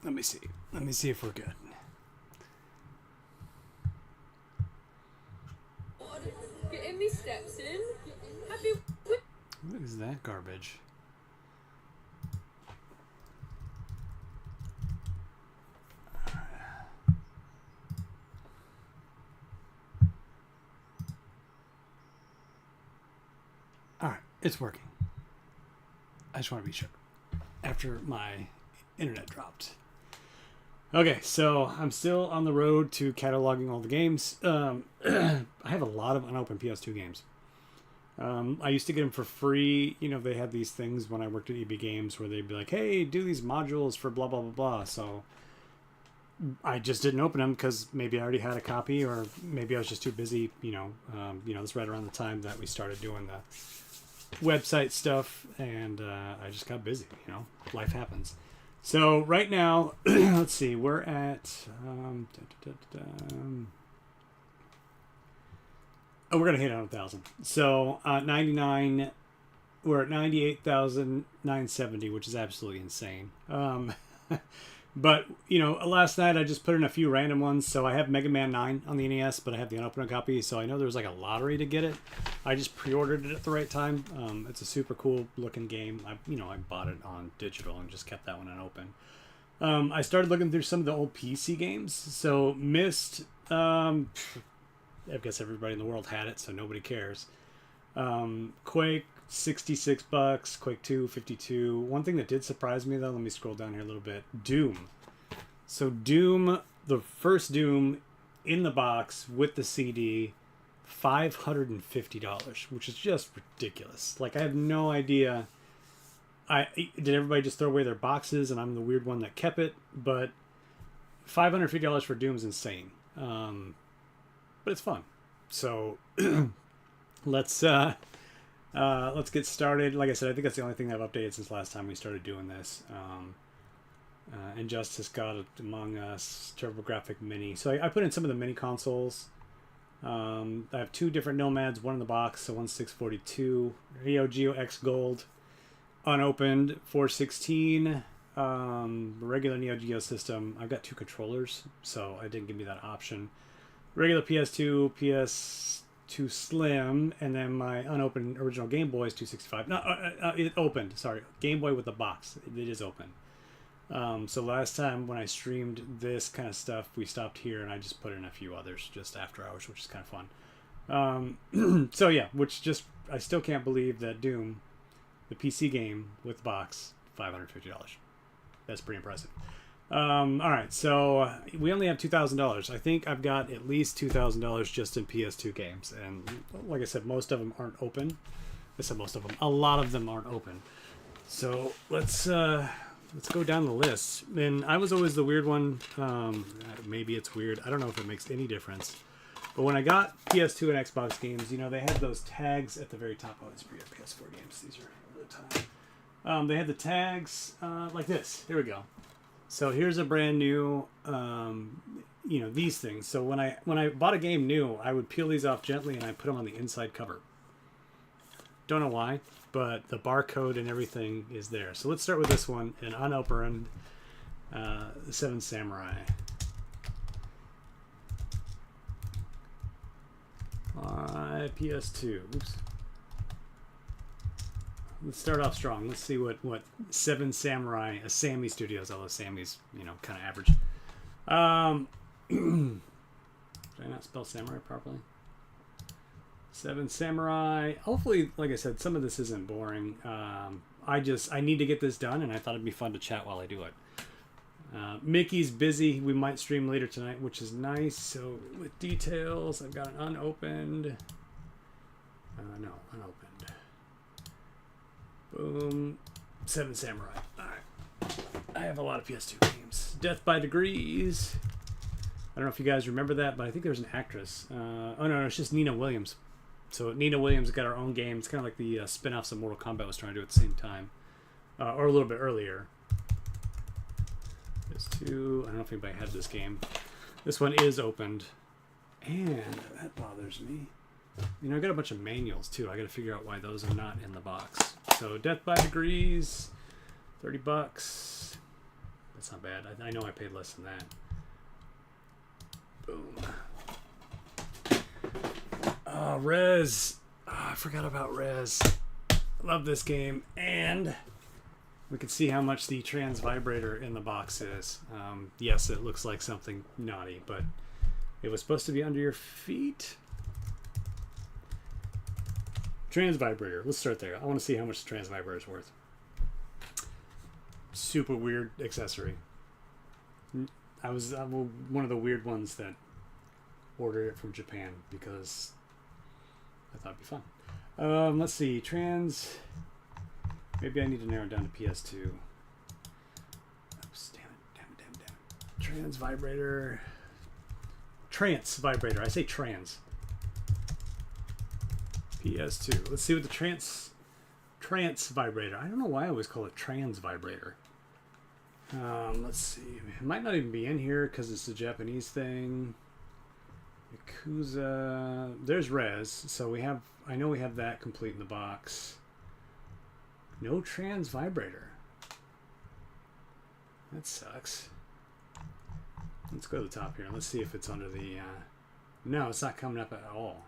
Let me see. Let me see if we're good. Getting me steps in. Happy. What is that garbage? Alright, it's working. I just want to be sure. After my internet dropped. Okay, so I'm still on the road to cataloging all the games. I have a lot of unopened PS2 games. I used to get them for free. You know, they had these things when I worked at EB Games where they'd be like, hey, do these modules for blah, blah, blah, blah. So I just didn't open them because maybe I already had a copy or maybe I was just too busy. It's right around the time that we started doing the website stuff and I just got busy. Life happens. So right now, let's see, we're at we're gonna hit 100,000. So 99, we're at 98,970, which is absolutely insane. But last night I just put in a few random ones. So I have Mega Man 9 on the NES, but I have the unopened copy. So I know there was like a lottery to get it. I just pre-ordered it at the right time. It's a super cool looking game. I bought it on digital and just kept that one unopened. I started looking through some of the old PC games. So Myst, I guess everybody in the world had it, so nobody cares. Quake, $66. Quake 2, $52. One thing that did surprise me, though, let me scroll down here a little bit. Doom. So Doom, the first Doom in the box with the CD, $550, which is just ridiculous. Like, I have no idea. Did everybody just throw away their boxes and I'm the weird one that kept it? But $550 for Doom's insane. But it's fun. So let's get started. Like I said, I think that's the only thing I've updated since last time we started doing this. Injustice, God Among Us, TurboGrafx Mini. So I put in some of the mini consoles. I have two different Nomads, one in the box, so one's 642. Neo Geo X Gold, unopened, 416. Regular Neo Geo system. I've got two controllers, so I didn't give me that option. Regular PS2, PS2 Slim, and then my unopened original Game Boy is 265. No, it opened. Sorry, Game Boy with the box. It is open. So last time when I streamed this kind of stuff, we stopped here, and I just put in a few others just after hours, which is kind of fun. So yeah, I still can't believe that Doom, the PC game with the box, $550. That's pretty impressive. All right, so we only have $2,000. I think I've got at least $2,000 just in PS2 games, and like I said, most of them aren't open. I said most of them. A lot of them aren't open. So let's go down the list. And I was always the weird one. Maybe it's weird. I don't know if it makes any difference. But when I got PS2 and Xbox games, they had those tags at the very top. Oh, it's for your PS4 games. These are over the time. They had the tags like this. Here we go. So here's a brand new, these things. So when I bought a game new, I would peel these off gently and I put them on the inside cover. Don't know why, but the barcode and everything is there. So let's start with this one, an unopened Seven Samurai. PS2. Oops. Let's start off strong. Let's see what Seven Samurai, a Sammy Studios, although Sammy's, kind of average. Did I not spell samurai properly? Seven Samurai. Hopefully, like I said, some of this isn't boring. I need to get this done, and I thought it'd be fun to chat while I do it. Mickey's busy. We might stream later tonight, which is nice. So with details, I've got an unopened. No, unopened. Boom. Seven Samurai. Alright. I have a lot of PS2 games. Death by Degrees. I don't know if you guys remember that, but I think there's an actress. No, it's just Nina Williams. So Nina Williams got her own game. It's kind of like the spin-offs of Mortal Kombat was trying to do at the same time. Or a little bit earlier. PS2. I don't know if anybody had this game. This one is opened. And that bothers me. I got a bunch of manuals too. I got to figure out why those are not in the box. So Death by Degrees, $30. That's not bad. I know I paid less than that. Boom. Oh, Res. Oh, I forgot about Res. Love this game. And we can see how much the trans vibrator in the box is. Yes, it looks like something naughty, but it was supposed to be under your feet. Trans vibrator. Let's start there. I want to see how much the trans vibrator is worth. Super weird accessory. I'm one of the weird ones that ordered it from Japan because I thought it'd be fun. Let's see. Trans. Maybe I need to narrow it down to PS2. Oops, damn it. Trans vibrator. Trance vibrator. I say trans. PS2. Let's see what the trance vibrator. I don't know why I always call it trans vibrator. Let's see. It might not even be in here because it's a Japanese thing. Yakuza. There's Res. So we have. I know we have that complete in the box. No trans vibrator. That sucks. Let's go to the top here. Let's see if it's under the. No, it's not coming up at all.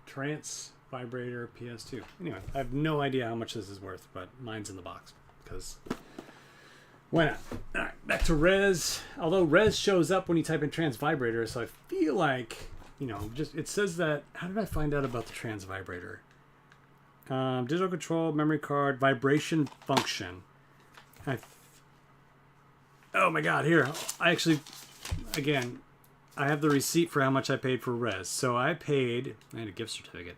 Trance vibrator PS2. Anyway, I have no idea how much this is worth, but mine's in the box because why not? All right, back to Res. Although Res shows up when you type in trans vibrator, so I feel like just it says that. How did I find out about the trans vibrator? Digital control, memory card, vibration function. Oh my God! Here, I actually, again, I have the receipt for how much I paid for Res. So I paid. I had a gift certificate.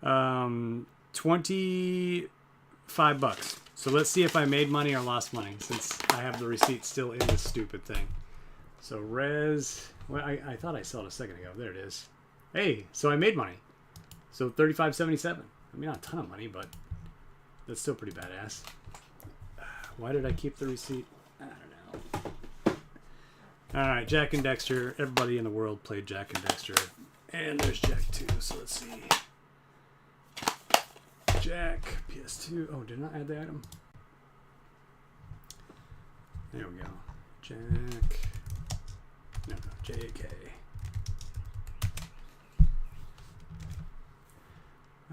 $25. So let's see if I made money or lost money, since I have the receipt still in this stupid thing. So Res. Well, I thought I saw it a second ago. There it is. Hey, so I made money. So $35.77. I mean, not a ton of money, but that's still pretty badass. Why did I keep the receipt? I don't know. All right, Jack and Dexter. Everybody in the world played Jack and Dexter. And there's Jack 2, so let's see. Jack, PS2. Oh, did not add the item. There we go. Jack. No, JK.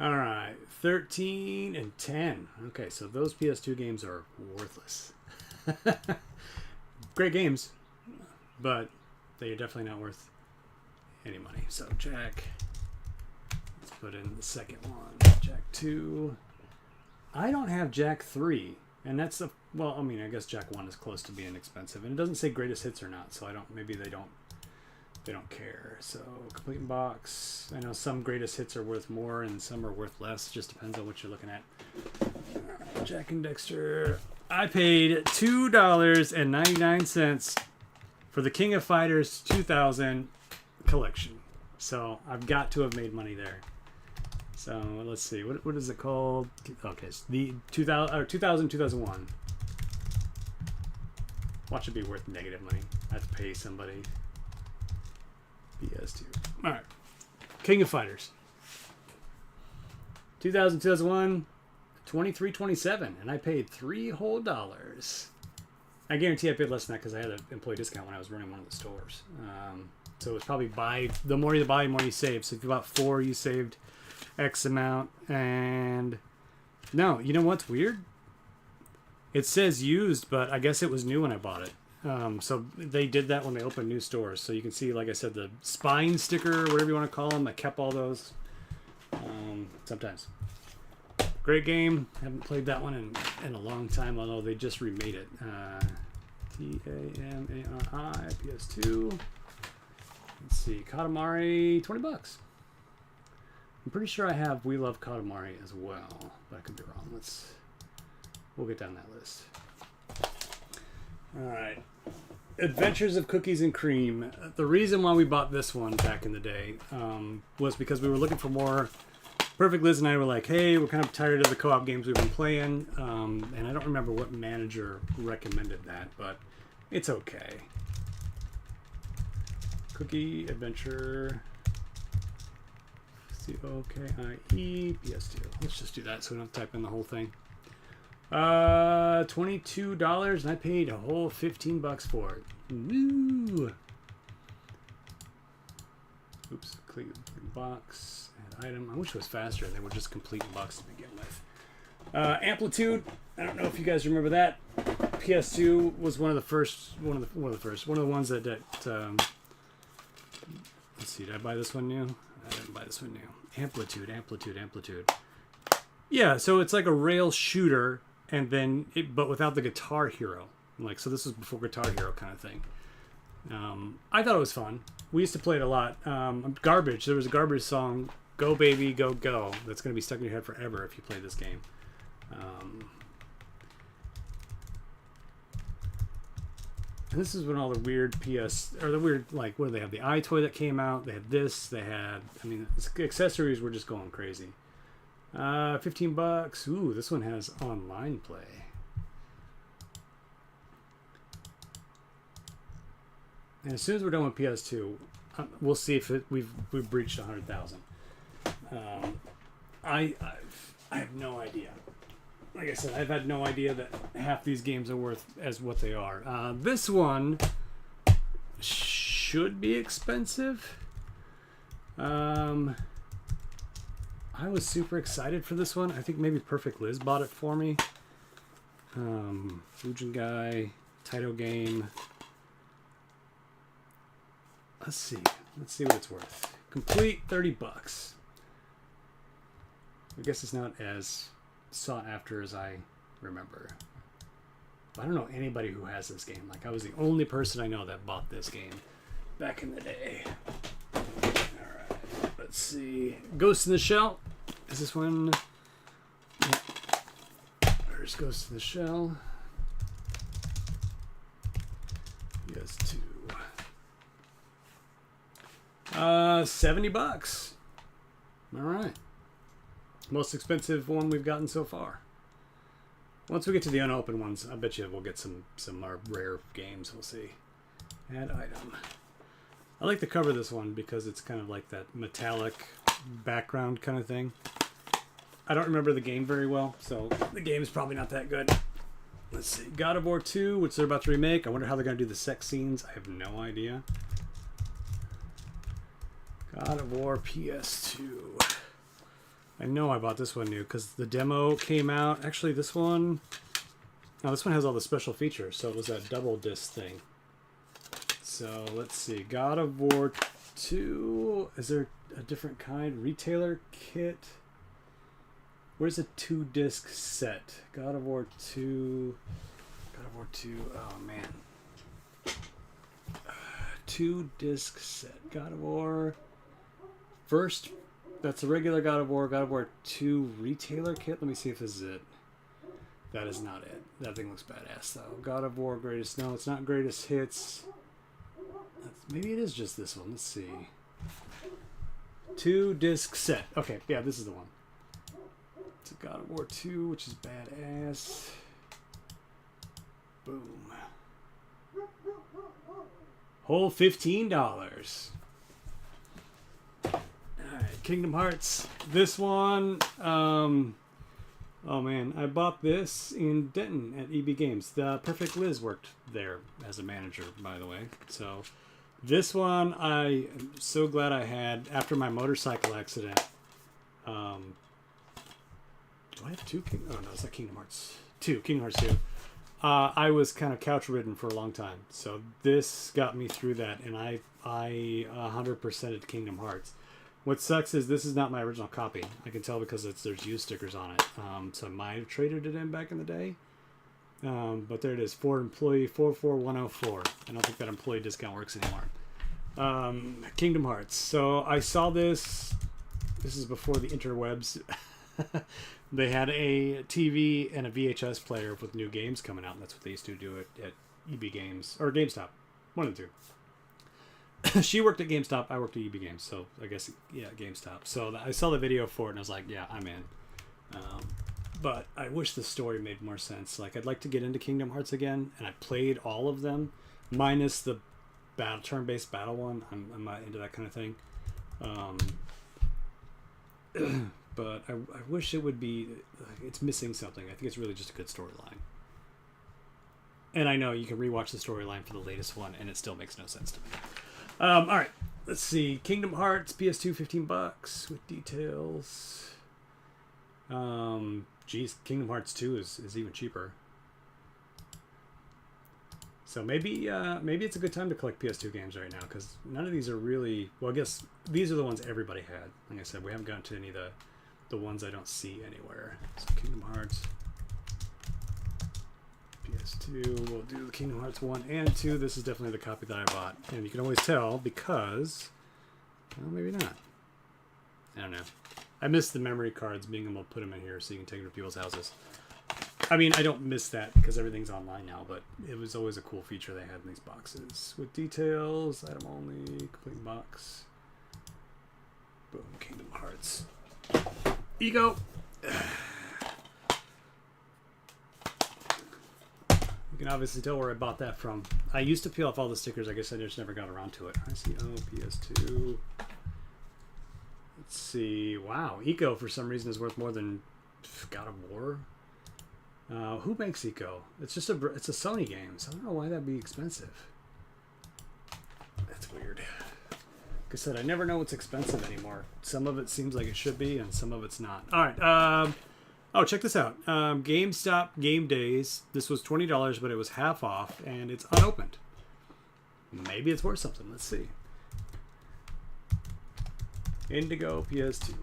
All right, 13 and 10. Okay, so those PS2 games are worthless. Great games, but they are definitely not worth any money. So Jack, let's put in the second one. Jack 2. I don't have Jack 3, and that's well, I mean, I guess Jack 1 is close to being expensive, and it doesn't say greatest hits or not, so I don't. Maybe they don't care. So complete in box. I know some greatest hits are worth more and some are worth less. Just depends on what you're looking at. Jack and Dexter. I paid $2.99 for the King of Fighters 2000 collection. So I've got to have made money there. So let's see. What is it called? Okay, it's the 2001. Watch it be worth negative money. I have to pay somebody. PS2. All right. King of Fighters. 2000, 2001, $23.27, and I paid $3 whole. I guarantee I paid less than that because I had an employee discount when I was running one of the stores. So it was probably the more you buy, the more you save. So if you bought 4, you saved X amount. And no, you know what's weird? It says used, but I guess it was new when I bought it. So they did that when they opened new stores. So you can see, like I said, the spine sticker, whatever you want to call them. I kept all those. Sometimes. Great game. Haven't played that one in a long time, although they just remade it. T-A-M-A-R-I, PS2. Let's see. Katamari, $20. I'm pretty sure I have We Love Katamari as well, but I could be wrong. We'll get down that list. All right. Adventures of Cookies and Cream. The reason why we bought this one back in the day was because we were looking for more. Perfect Liz and I were like, hey, we're kind of tired of the co-op games we've been playing. And I don't remember what manager recommended that, but it's okay. Cookie Adventure. C-O-K-I-E PS2. Let's just do that so we don't type in the whole thing. $22, and I paid a whole $15 for it. Woo! Oops, click box, add item. I wish it was faster. They were just complete box to begin with. Amplitude. I don't know if you guys remember that. PS2 was one of the ones that let's see, did I buy this one new? I didn't buy this one new. Amplitude. Yeah, so it's like a rail shooter, and then but without the Guitar Hero. Like, so this was before Guitar Hero kind of thing. I thought it was fun. We used to play it a lot. Garbage. There was a Garbage song, "Go Baby Go Go," that's going to be stuck in your head forever if you play this game. And this is when all the weird like, what do they have? The iToy that came out. They had this. They had, I mean, accessories were just going crazy. $15. Ooh, this one has online play. And as soon as we're done with PS2, we'll see if we've breached 100,000. I have no idea. Like I said, I've had no idea that half these games are worth as what they are. This one should be expensive. I was super excited for this one. I think maybe Perfect Liz bought it for me. Fujin Guy, Taito Game. Let's see what it's worth. Complete $30. I guess it's not as sought after as I remember. I don't know anybody who has this game. Like, I was the only person I know that bought this game back in the day. Alright, let's see. Ghost in the Shell. Is this one? Yeah. There's Ghost in the Shell. Yes, two. $70. Alright. Most expensive one we've gotten so far. Once we get to the unopened ones, I bet you we'll get some more rare games. We'll see. Add item. I like the cover of this one because it's kind of like that metallic background kind of thing. I don't remember the game very well, so the game is probably not that good. Let's see. God of War 2, which they're about to remake. I wonder how they're going to do the sex scenes. I have no idea. God of War PS2. I know I bought this one new because the demo came out. Actually, this one has all the special features, so it was that double disc thing. So let's see. God of War 2. Is there a different kind? Retailer kit. Where's the 2-disc set? God of War 2. God of War 2. Oh man. 2-disc set. God of War. First. That's a regular God of War 2 retailer kit. Let me see if this is it. That is not it. That thing looks badass, though. God of War Greatest... No, it's not Greatest Hits. Maybe it is just this one. Let's see. 2-disc set. Okay, yeah, this is the one. It's a God of War 2, which is badass. Boom. Whole $15. Kingdom Hearts. This one, oh man, I bought this in Denton at EB Games. The Perfect Liz worked there as a manager, by the way. So this one I am so glad I had after my motorcycle accident. Do I have two? Oh no, it's not Kingdom Hearts 2. Kingdom Hearts 2. I was kind of couch ridden for a long time, so this got me through that, and I 100%ed Kingdom Hearts. What sucks is this is not my original copy. I can tell because there's used stickers on it. So I might have traded it in back in the day. But there it is. Ford employee 44104. I don't think that employee discount works anymore. Kingdom Hearts. So I saw this. This is before the interwebs. They had a TV and a VHS player with new games coming out. And that's what they used to do at EB Games. Or GameStop. One of the two. She worked at GameStop. I worked at EB Games, so I guess, yeah, GameStop. So I saw the video for it, and I was like, yeah, I'm in. But I wish the story made more sense. Like, I'd like to get into Kingdom Hearts again, and I played all of them, minus the turn-based battle one. I'm not into that kind of thing. but I wish it would be. It's missing something. I think it's really just a good storyline. And I know you can rewatch the storyline for the latest one, and it still makes no sense to me. All right, let's see. Kingdom Hearts PS2, $15 with details. Geez, Kingdom Hearts 2 is even cheaper. So maybe it's a good time to collect PS2 games right now, because none of these are really. Well, I guess these are the ones everybody had. Like I said, we haven't gotten to any of the ones I don't see anywhere. So Kingdom Hearts. PS2, we'll do the Kingdom Hearts 1 and 2. This is definitely the copy that I bought. And you can always tell because, well, maybe not. I don't know. I miss the memory cards, being able to put them in here so you can take them to people's houses. I mean, I don't miss that because everything's online now, but it was always a cool feature they had in these boxes. With details, item only, complete box. Boom, Kingdom Hearts. Ego! You can obviously tell where I bought that from. I used to peel off all the stickers. I guess I just never got around to it. I see. Oh, PS2. Let's see. Wow, Eco for some reason is worth more than God of War. Who makes Eco? It's just it's a Sony game, so I don't know why that'd be expensive. That's weird. Like I said, I never know what's expensive anymore. Some of it seems like it should be, and some of it's not. All right. Oh, check this out. GameStop Game Days. This was $20, but it was half off, and it's unopened. Maybe it's worth something. Let's see. Indigo PS2.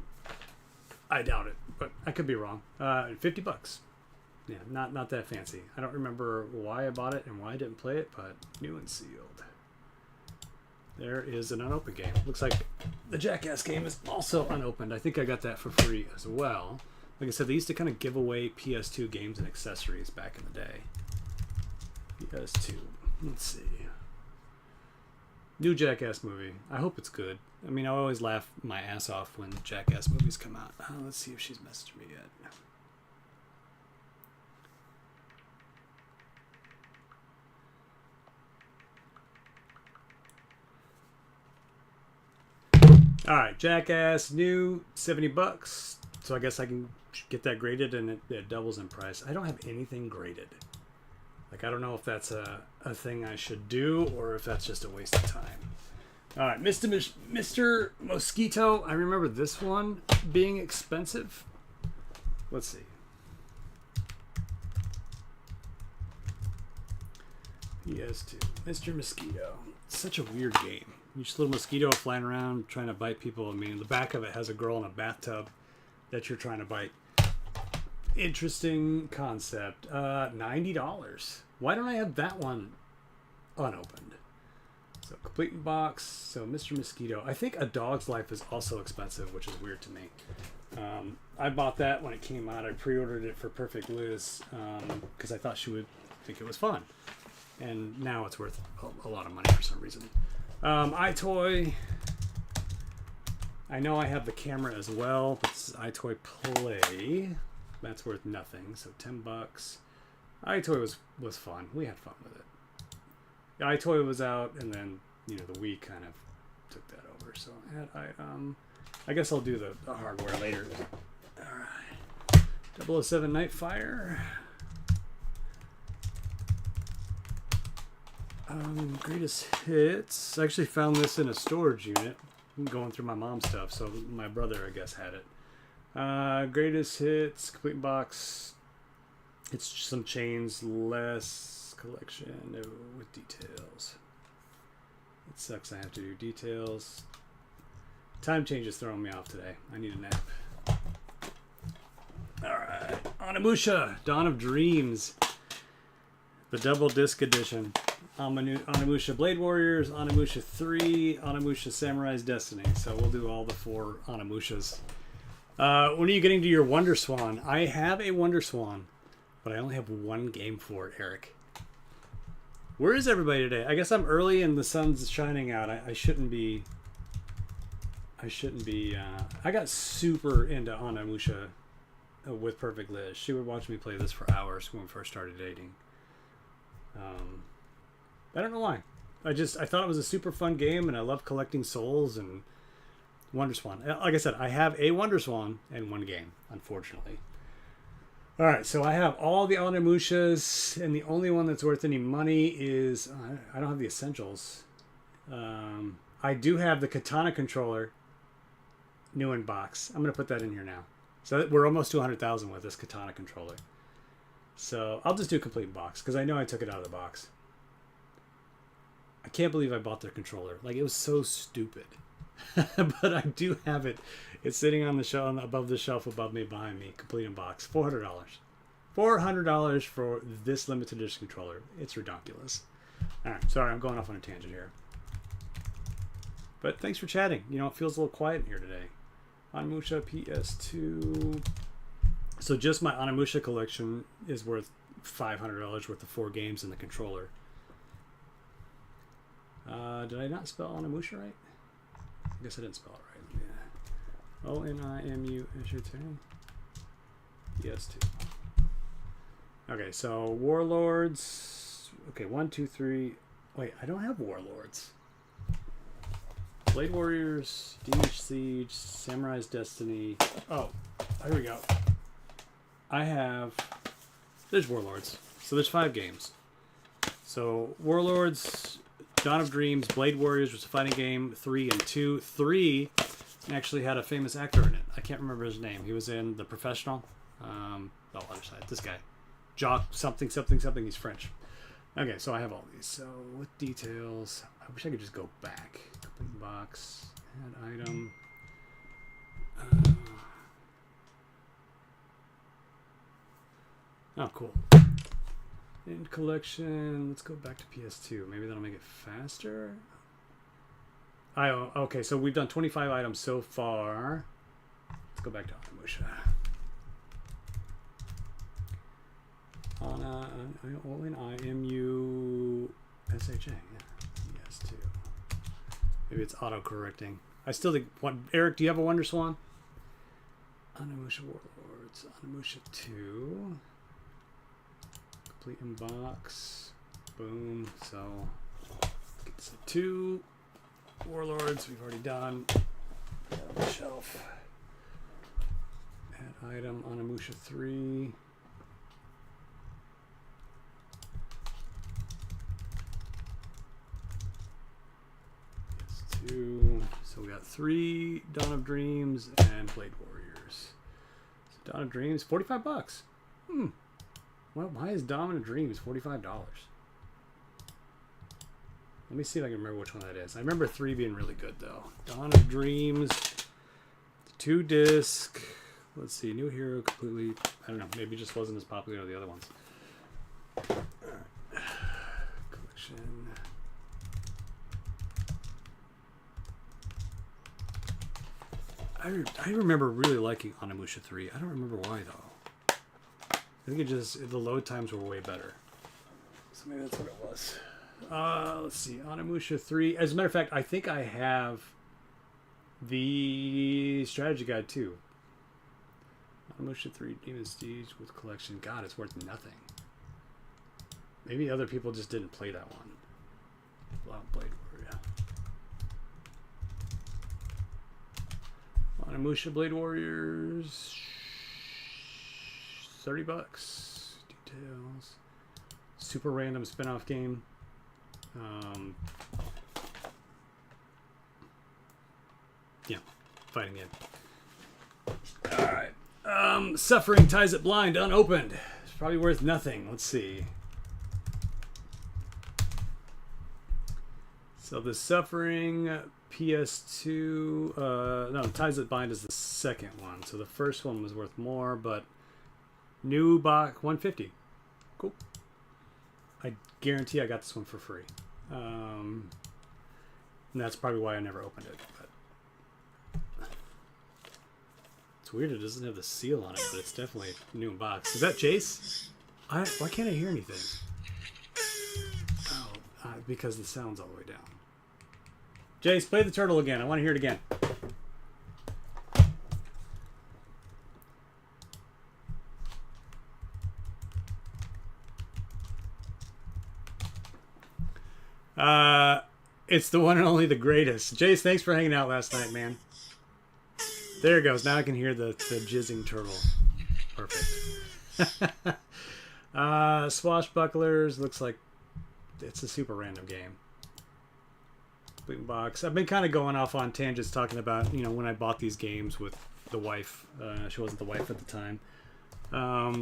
I doubt it, but I could be wrong. $50. Yeah, not that fancy. I don't remember why I bought it and why I didn't play it, but new and sealed. There is an unopened game. Looks like the Jackass game is also unopened. I think I got that for free as well. Like I said, they used to kind of give away PS2 games and accessories back in the day. PS2. Let's see. New Jackass movie. I hope it's good. I mean, I always laugh my ass off when Jackass movies come out. Let's see if she's messaged me yet. All right, Jackass new, $70. So I guess I can get that graded, and it doubles in price. I don't have anything graded. Like, I don't know if that's a thing I should do or if that's just a waste of time. All right, Mr. Mosquito. I remember this one being expensive. Let's see. PS2. Mr. Mosquito. Such a weird game. You just little mosquito flying around trying to bite people. I mean, the back of it has a girl in a bathtub that you're trying to bite. Interesting concept. $90. Why don't I have that one unopened? So complete in box. So Mr. Mosquito. I think A Dog's Life is also expensive, which is weird to me. I bought that when it came out. I pre-ordered it for Perfect Liz because I thought she would think it was fun. And now it's worth a lot of money for some reason. iToy. I know I have the camera as well. This is iToy Play. That's worth nothing. So $10. iToy was fun. We had fun with it. The iToy was out, and then the Wii kind of took that over. So I guess I'll do the hardware later. All right. 007 Nightfire. Greatest hits. I actually found this in a storage unit. I'm going through my mom's stuff, so my brother, I guess, had it. Greatest hits, complete box. It's some chains, less collection, no, with details. It sucks I have to do details. Time change is throwing me off today. I need a nap. Alright. Onimusha, Dawn of Dreams. The double disc edition. Onimusha Blade Warriors, Onimusha 3, Onimusha Samurai's Destiny. So we'll do all the 4 Onimushas. When are you getting to your Wonder Swan? I have a Wonder Swan, but I only have one game for it, Eric. Where is everybody today? I guess I'm early and the sun's shining out. I shouldn't be... I got super into Onimusha with Perfect Liz. She would watch me play this for hours when we first started dating. I don't know why. I thought it was a super fun game, and I love collecting souls, and WonderSwan. Like I said, I have a WonderSwan and one game, unfortunately. All right, so I have all the Onimushas, and the only one that's worth any money is I don't have the essentials. I do have the Katana controller, new in box. I'm gonna put that in here now. So we're almost to 100,000 with this Katana controller. So I'll just do complete box because I know I took it out of the box. I can't believe I bought their controller. Like, it was so stupid. But I do have it. It's sitting on the shelf, above the shelf above me, behind me, complete in box. $400. $400 for this limited edition controller. It's ridiculous. All right, sorry, I'm going off on a tangent here. But thanks for chatting. You know, it feels a little quiet in here today. Onimusha PS2. So just my Onimusha collection is worth $500 worth of 4 games and the controller. Did I not spell Onimusha right? I guess I didn't spell it right. Yeah. Onimusha PS2. Okay, so Warlords. Okay, 1, 2, 3. Wait, I don't have Warlords. Blade Warriors, Demon Siege, Samurai's Destiny. Oh, here we go. I have. There's Warlords. So there's 5 games. So Warlords, Dawn of Dreams, Blade Warriors was a fighting game, 3 and 2. 3 actually had a famous actor in it. I can't remember his name. He was in The Professional. Other side. This guy. Jock something something something. He's French. Okay, so I have all these. So with details, I wish I could just go back. Complete box, add item. Oh, cool. In collection, let's go back to PS2. Maybe that'll make it faster. Okay, so we've done 25 items so far. Let's go back to Onimusha. IMUSHA. Yeah, PS2. Maybe it's auto-correcting. I still think... Eric, do you have a WonderSwan? Onimusha Warlords. Onimusha 2. Complete in box. Boom. So, it's 2 Warlords we've already done. Put that on the shelf. Add item. Onimusha 3. So we got 3 Dawn of Dreams and Blade Warriors. So Dawn of Dreams, $45. Well, why is Dawn of Dreams $45? Let me see if I can remember which one that is. I remember 3 being really good though. Dawn of Dreams, 2 disc. Let's see, new hero completely. I don't know. Maybe it just wasn't as popular as the other ones. Collection. I remember really liking Onimusha 3. I don't remember why though. I think it just, the load times were way better. So maybe that's what it was. Let's see, Onimusha 3. As a matter of fact, I think I have the strategy guide too. Onimusha 3 Demon Siege with collection. God, it's worth nothing. Maybe other people just didn't play that one. Blade Warrior. Onimusha Blade Warriors. $30. Details. Super random spin-off game. Yeah, fighting game. Alright. Suffering Ties It Blind, unopened. It's probably worth nothing. Let's see. So the Suffering PS2, no, Ties It Blind is the second one. So the first one was worth more, but new box, $150. Cool. I guarantee I got this one for free. And that's probably why I never opened it. But it's weird it doesn't have the seal on it, but it's definitely new in box. Is that Jace? Why can't I hear anything? Oh, because the sound's all the way down. Jace, play the turtle again. I want to hear it again. It's the one and only the greatest. Jace, thanks for hanging out last night, man. There it goes. Now I can hear the jizzing turtle. Perfect. Swashbucklers. Looks like it's a super random game. Bleeding Box. I've been kind of going off on tangents talking about, you know, when I bought these games with the wife. She wasn't the wife at the time.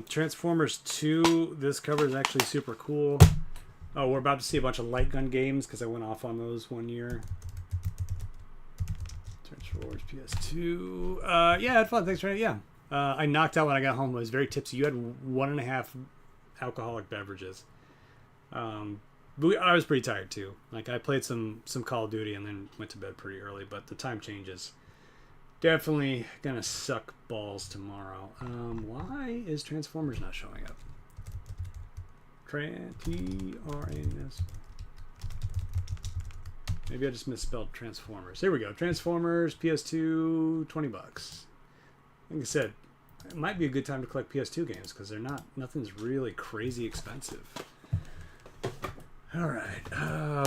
Transformers 2. This cover is actually super cool. Oh, we're about to see a bunch of light gun games because I went off on those one year. Transformers PS2. Yeah, I had fun. Thanks for it. Yeah. I knocked out when I got home. I was very tipsy. You had 1.5 alcoholic beverages. But I was pretty tired too. Like I played some Call of Duty and then went to bed pretty early. But the time changes. Definitely gonna suck balls tomorrow. Why is Transformers not showing up? T-R-A-N-S. Maybe I just misspelled Transformers. There we go. Transformers PS2, $20. Like I said, it might be a good time to collect PS2 games because they're nothing's really crazy expensive. All right,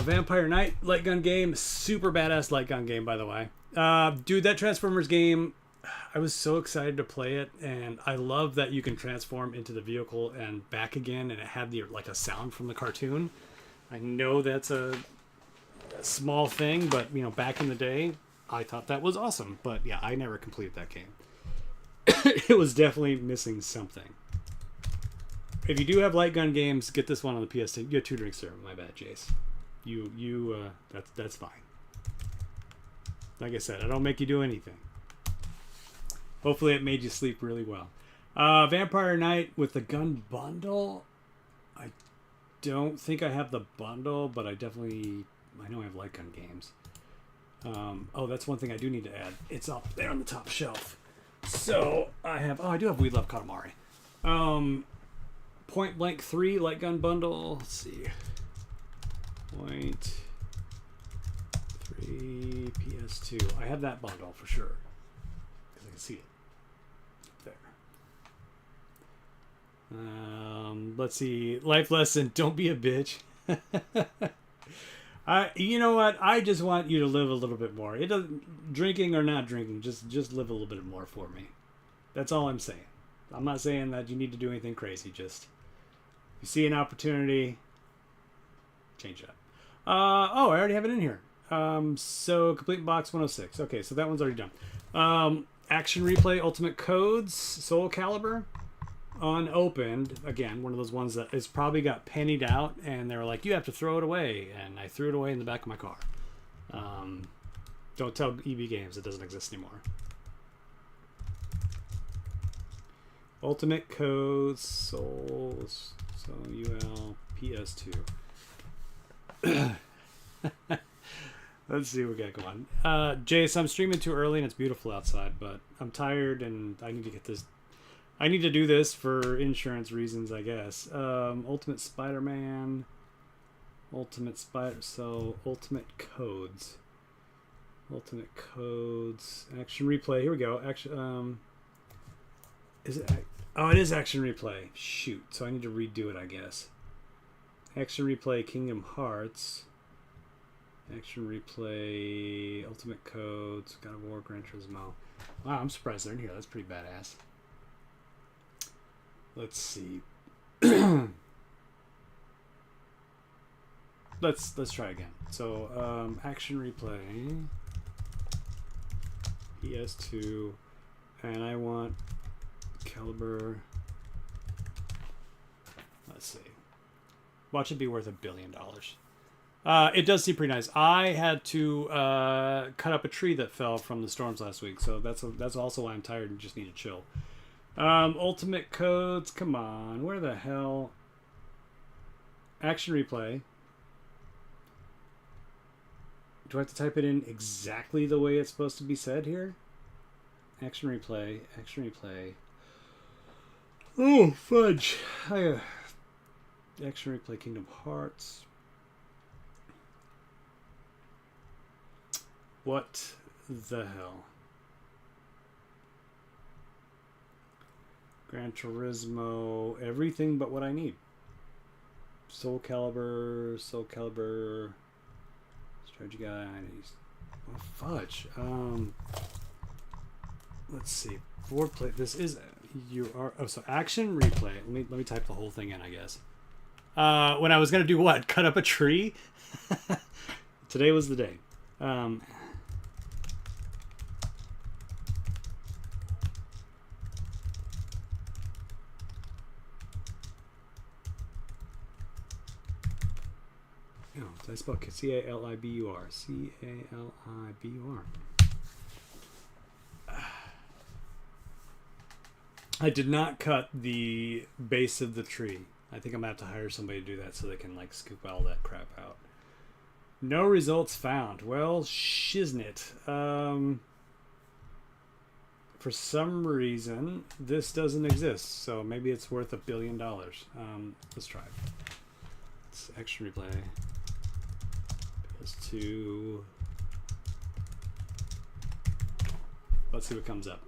Vampire Knight light gun game, super badass light gun game by the way. Dude, that Transformers game, I was so excited to play it, and I love that you can transform into the vehicle and back again, and it had like a sound from the cartoon. I know that's a small thing, but you know, back in the day, I thought that was awesome. But yeah, I never completed that game. It was definitely missing something. If you do have light gun games, get this one on the PS2. You have 2 drinks, sir. My bad, Jace. That's fine. Like I said, I don't make you do anything. Hopefully it made you sleep really well. Vampire Knight with the gun bundle. I don't think I have the bundle, but I know I have light gun games. Oh, that's one thing I do need to add. It's up there on the top shelf. So I do have We Love Katamari. Point Blank 3 light gun bundle. Let's see. Point 3 PS2. I have that bundle for sure because I can see it there. Let's see. Life lesson: don't be a bitch. You know what? I just want you to live a little bit more. It doesn't, drinking or not drinking, just live a little bit more for me. That's all I'm saying. I'm not saying that you need to do anything crazy. Just if you see an opportunity, change it up. Oh, I already have it in here. So complete box 106. Okay, so that one's already done. Action Replay Ultimate Codes Soul Calibur unopened. Again, one of those ones that is probably got pennied out, and they were like, "You have to throw it away," and I threw it away in the back of my car. Don't tell EB Games it doesn't exist anymore. Ultimate Codes Souls UL PS2. Let's see what we got going on. Jace, I'm streaming too early and it's beautiful outside, but I'm tired and I need to get this. I need to do this for insurance reasons, I guess. Ultimate Spider-Man. Ultimate Codes. Ultimate Codes. Action Replay. Here we go. Is it? Oh, it is Action Replay. Shoot. So I need to redo it, I guess. Action Replay Kingdom Hearts. Action Replay Ultimate Codes. God of War Gran Turismo. Wow, I'm surprised they're in here. That's pretty badass. Let's see. Let's try again. So Action Replay PS2, and I want Calibur. Let's see. Watch it be worth $1 billion. It does seem pretty nice. I had to cut up a tree that fell from the storms last week, so that's also why I'm tired and just need to chill. Ultimate Codes, come on, where the hell? Action Replay. Do I have to type it in exactly the way it's supposed to be said here? Action Replay, Action Replay. Oh, fudge. Action Replay Kingdom Hearts. What the hell? Gran Turismo, everything but what I need. Soul Calibur, Strategy Guide. Oh, fudge. let's see. Board play. This is so action replay. Let me type the whole thing in, I guess. When I was gonna do what? Cut up a tree. Today was the day. I spell C-A-L-I-B-U-R. C-A-L-I-B-U-R. I did not cut the base of the tree. I think I'm going to have to hire somebody to do that so they can like scoop all that crap out. No results found. Well, shiznit. For some reason, this doesn't exist. So maybe it's worth $1 billion. Let's try. It's action replay. PS2. Let's see what comes up.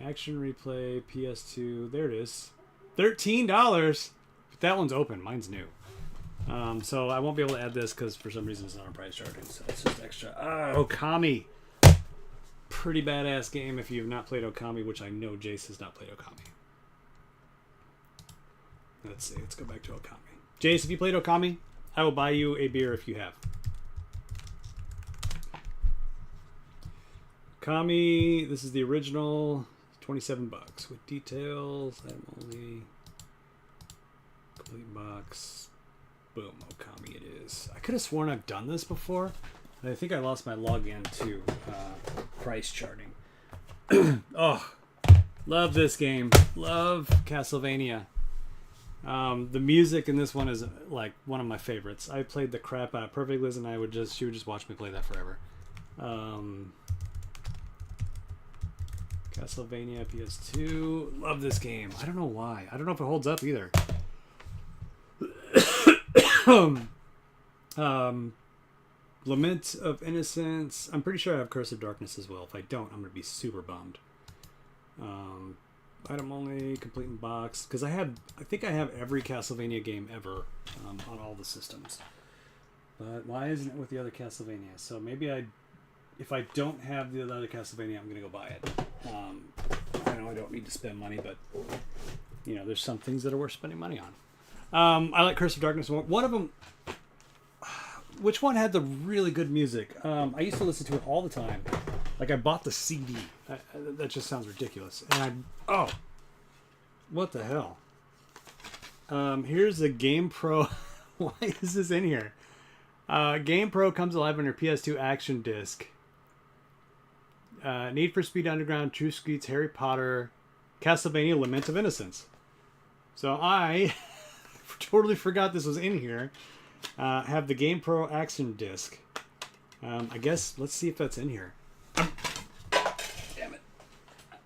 Action replay, PS2. There it is. $13. But that one's open. Mine's new. So I won't be able to add this because for some reason it's not on PriceCharting. So it's just extra. Okami. Pretty badass game if you've not played Okami, which I know Jace has not played Okami. Let's see. Let's go back to Okami. Jace, if you played Okami, I will buy you a beer if you have. Okami, this is the original, $27 with details. Item only, complete box. Boom, Okami it is. I could have sworn I've done this before. I think I lost my login to PriceCharting. Oh, love this game. Love Castlevania. The music in this one is like one of my favorites. I played the crap out. Perfect Liz and I she would just watch me play that forever. Castlevania PS2. Love this game. I don't know why. I don't know if it holds up either. Lament of Innocence. I'm pretty sure I have Curse of Darkness as well. If I don't, I'm going to be super bummed. Item only, complete in box. Because I think I have every Castlevania game ever on all the systems. But why isn't it with the other Castlevania? So maybe if I don't have the other Castlevania, I'm going to go buy it. I know I don't need to spend money, but you know, there's some things that are worth spending money on. I like Curse of Darkness. One of them, which one had the really good music? I used to listen to it all the time. Like I bought the CD. That just sounds ridiculous. And what the hell? Here's the Game Pro. Why is this in here? Game Pro comes alive on your PS2 action disc. Need for Speed Underground, True Skeets, Harry Potter, Castlevania, Lament of Innocence. So I totally forgot this was in here. Have the Game Pro action disc. I guess let's see if that's in here. Damn it.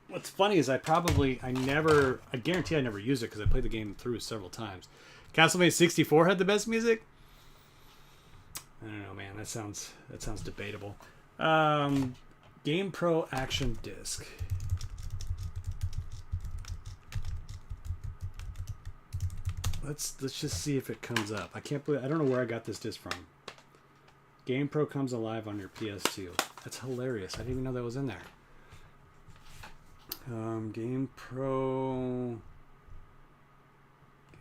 What's funny is I guarantee I never use it because I played the game through several times. Castlevania 64 had the best music. I don't know, man. That sounds debatable. Game Pro action disc. Let's just see if it comes up. I don't know where I got this disc from. Game Pro comes alive on your PS2. That's hilarious. I didn't even know that was in there. Game Pro.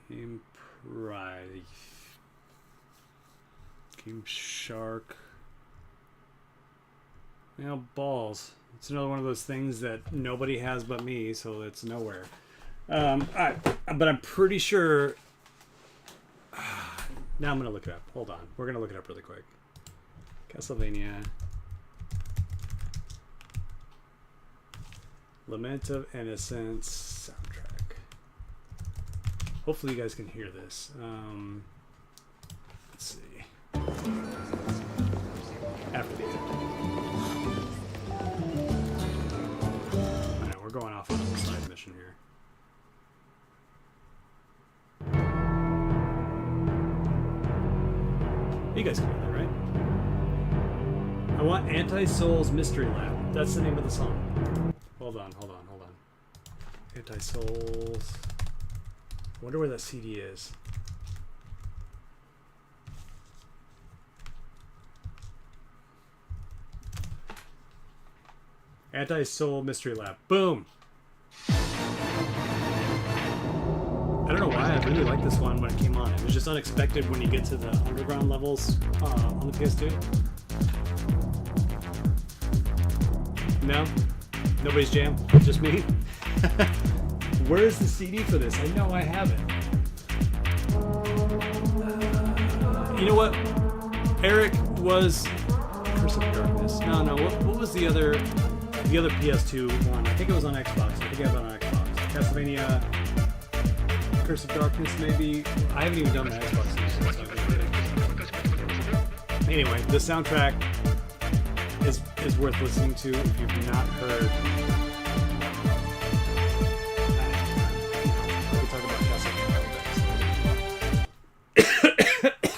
Game Shark. You know, balls. It's another one of those things that nobody has but me, so it's nowhere. Alright, but I'm pretty sure. Now I'm going to look it up. Hold on. We're going to look it up really quick. Castlevania. Lament of Innocence soundtrack. Hopefully you guys can hear this. Let's see. After the end. I know, we're going off on a side mission here. You guys can hear that, right? I want Anti-Soul's Mystery Lab. That's the name of the song. Hold on. Anti-Souls. Wonder where that CD is. Anti-Soul Mystery Lab. Boom. I don't know why I really liked this one when it came on. It was just unexpected when you get to the underground levels on the PS2. No? Nobody's jam? Just me? Where's the CD for this? I know I have it. You know what? Eric was Curse of Darkness. No. What was the other PS2 one? I think it was on Xbox. I think I have it on Xbox. Castlevania, Curse of Darkness, maybe. I haven't even done the Xbox. Anyway, the soundtrack is worth listening to if you've not heard. We can talk about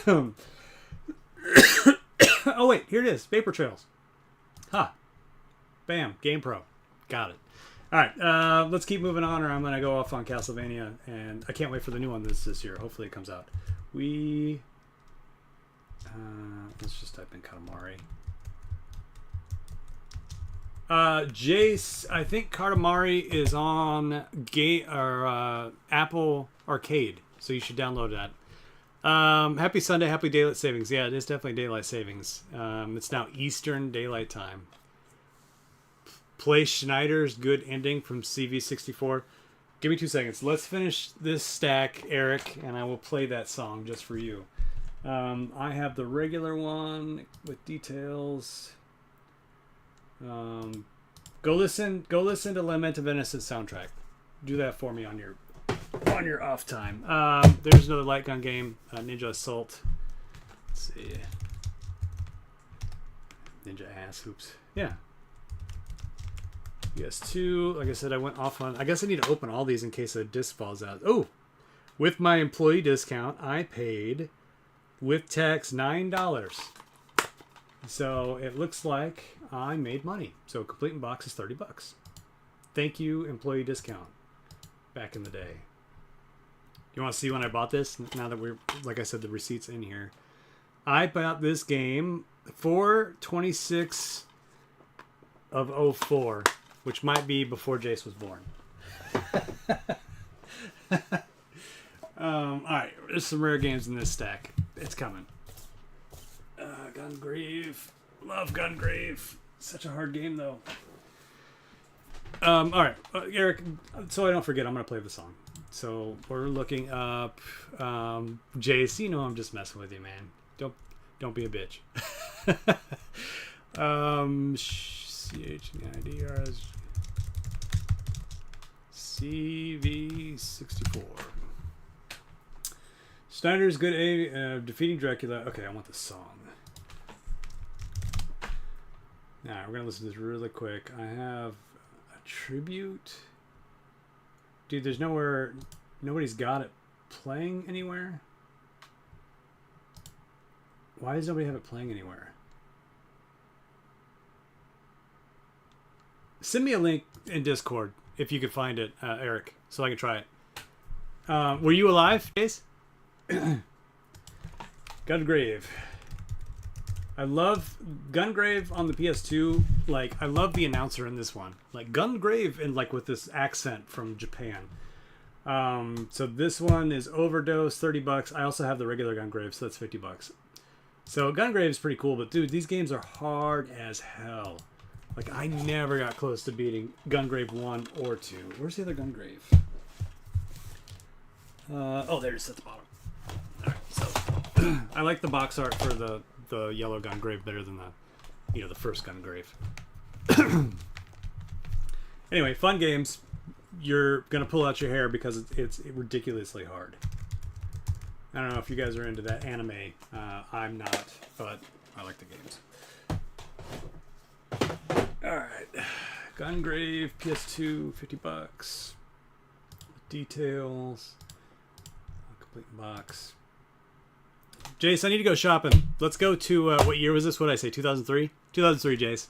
Castlevania. Oh wait, here it is. Vapor Trails. Ha. Bam. Game Pro. Got it. Alright, let's keep moving on or I'm going to go off on Castlevania. And I can't wait for the new one this year. Hopefully it comes out. Let's just type in Katamari. Jace, I think Katamari is on Apple Arcade. So you should download that. Happy Sunday, happy daylight savings. Yeah, it is definitely daylight savings. It's now Eastern Daylight Time. Play Schneider's Good Ending from CV64. Give me 2 seconds. Let's finish this stack, Eric, and I will play that song just for you. I have the regular one with details. Go listen to Lament of Innocence soundtrack. Do that for me on your off time. There's another light gun game, Ninja Assault. Let's see. Ninja Ass Hoops. Yeah. PS2. Like I said, I went off on. I guess I need to open all these in case a disc falls out. Oh, with my employee discount, I paid with tax $9. So it looks like I made money. So complete in box is $30. Thank you, employee discount. Back in the day. You want to see when I bought this? Now that we're, like I said, the receipt's in here. I bought this game for 26 of 04, which might be before Jace was born. Alright, there's some rare games in this stack. It's coming. Gungrave. Love Gungrave. Such a hard game, though. Alright, Eric, so I don't forget, I'm going to play the song. So we're looking up Jace. You know I'm just messing with you, man. Don't be a bitch. CHNIDRS CV64. Snyder's Good A defeating Dracula. Okay, I want the song. Now we're gonna listen to this really quick. I have a tribute. Dude, there's nowhere. Nobody's got it playing anywhere. Why does nobody have it playing anywhere? Send me a link in Discord if you could find it, Eric, so I can try it. Were you alive, Jace? Gungrave. I love Gungrave on the PS2. Like, I love the announcer in this one. Like, Gungrave and like with this accent from Japan. So this one is Overdose, $30. I also have the regular Gungrave, so that's $50. So Gungrave is pretty cool, but dude, these games are hard as hell. Like, I never got close to beating Gungrave 1 or 2. Where's the other Gungrave? Oh, there it is at the bottom. Alright, so I like the box art for the yellow Gungrave better than the first Gungrave. Anyway, fun games. You're gonna pull out your hair because it's ridiculously hard. I don't know if you guys are into that anime. I'm not, but I like the games. Alright. Gungrave, PS2, $50. Details. Complete box. Jace, I need to go shopping. Let's go to, what year was this? What did I say? 2003? 2003, Jace.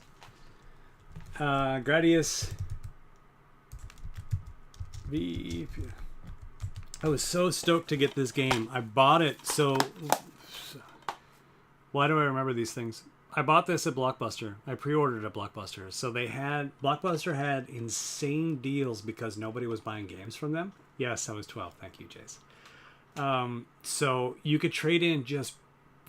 Gradius. V. I was so stoked to get this game. I bought it so... Why do I remember these things? I bought this at Blockbuster. I pre-ordered at Blockbuster. So Blockbuster had insane deals because nobody was buying games from them. Yes, I was 12. Thank you, Jace. So you could trade in just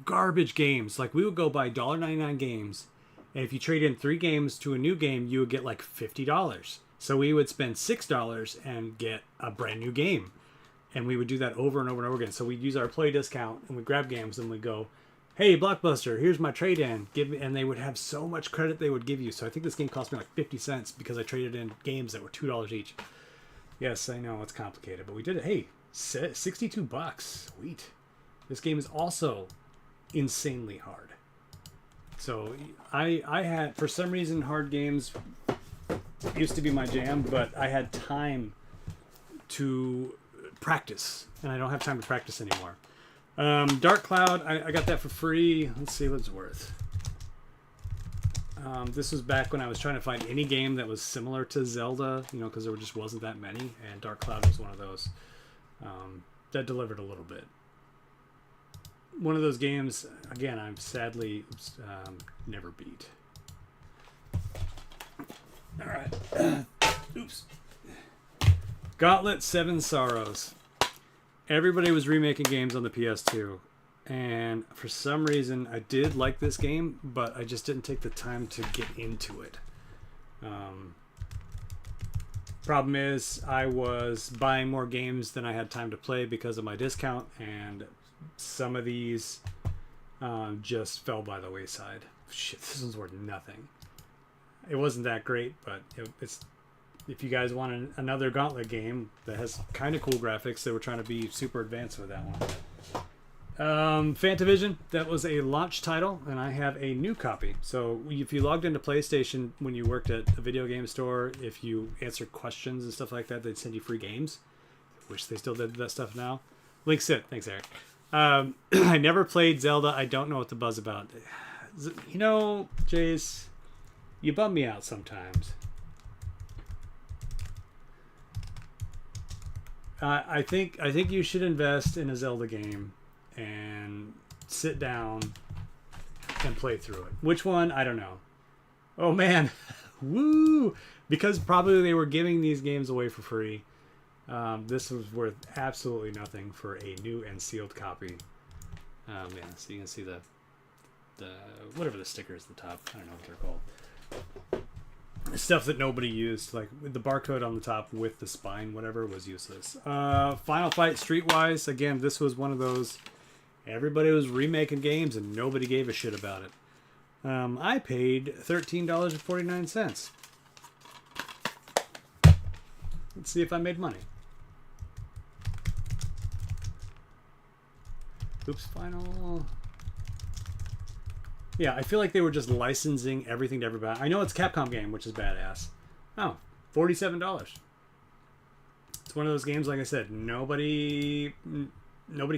garbage games. Like we would go buy $1.99 games, and if you trade in 3 games to a new game, you would get like $50. So we would spend $6 and get a brand new game, and we would do that over and over and over again. So we'd use our play discount and we'd grab games and we'd go, "Hey Blockbuster, here's my trade-in. Give me," and they would have so much credit they would give you. So I think this game cost me like 50 cents because I traded in games that were $2 each. Yes, I know it's complicated, but we did it. Hey, $62. Sweet. This game is also insanely hard. So I had, for some reason, hard games used to be my jam, but I had time to practice, and I don't have time to practice anymore. Dark Cloud, I got that for free. Let's see what it's worth. This was back when I was trying to find any game that was similar to Zelda, because there just wasn't that many, and Dark Cloud was one of those that delivered a little bit. One of those games, again, I've sadly never beat. All right. Oops. Gauntlet 7 Sorrows. Everybody was remaking games on the PS2. And for some reason, I did like this game, but I just didn't take the time to get into it. Problem is, I was buying more games than I had time to play because of my discount, and some of these just fell by the wayside. Shit, this one's worth nothing. It wasn't that great, but it's, if you guys want another Gauntlet game that has kind of cool graphics, they were trying to be super advanced with that one. Fantavision, that was a launch title, and I have a new copy. So if you logged into PlayStation when you worked at a video game store, if you answered questions and stuff like that, they'd send you free games. Wish they still did that stuff now. Links it. Thanks, Eric. I never played Zelda. I don't know what the buzz about. Jace, you bum me out sometimes. I think you should invest in a Zelda game and sit down and play through it. Which one? I don't know. Oh man, woo! Because probably they were giving these games away for free. This was worth absolutely nothing for a new and sealed copy. Yeah, so you can see the whatever the sticker is at the top. I don't know what they're called. Stuff that nobody used, like the barcode on the top with the spine, whatever, was useless. Final Fight Streetwise. Again, this was one of those. Everybody was remaking games and nobody gave a shit about it. I paid $13.49. Let's see if I made money. Oops, final. Yeah, I feel like they were just licensing everything to everybody. I know it's a Capcom game, which is badass. Oh, $47. It's one of those games, like I said, nobody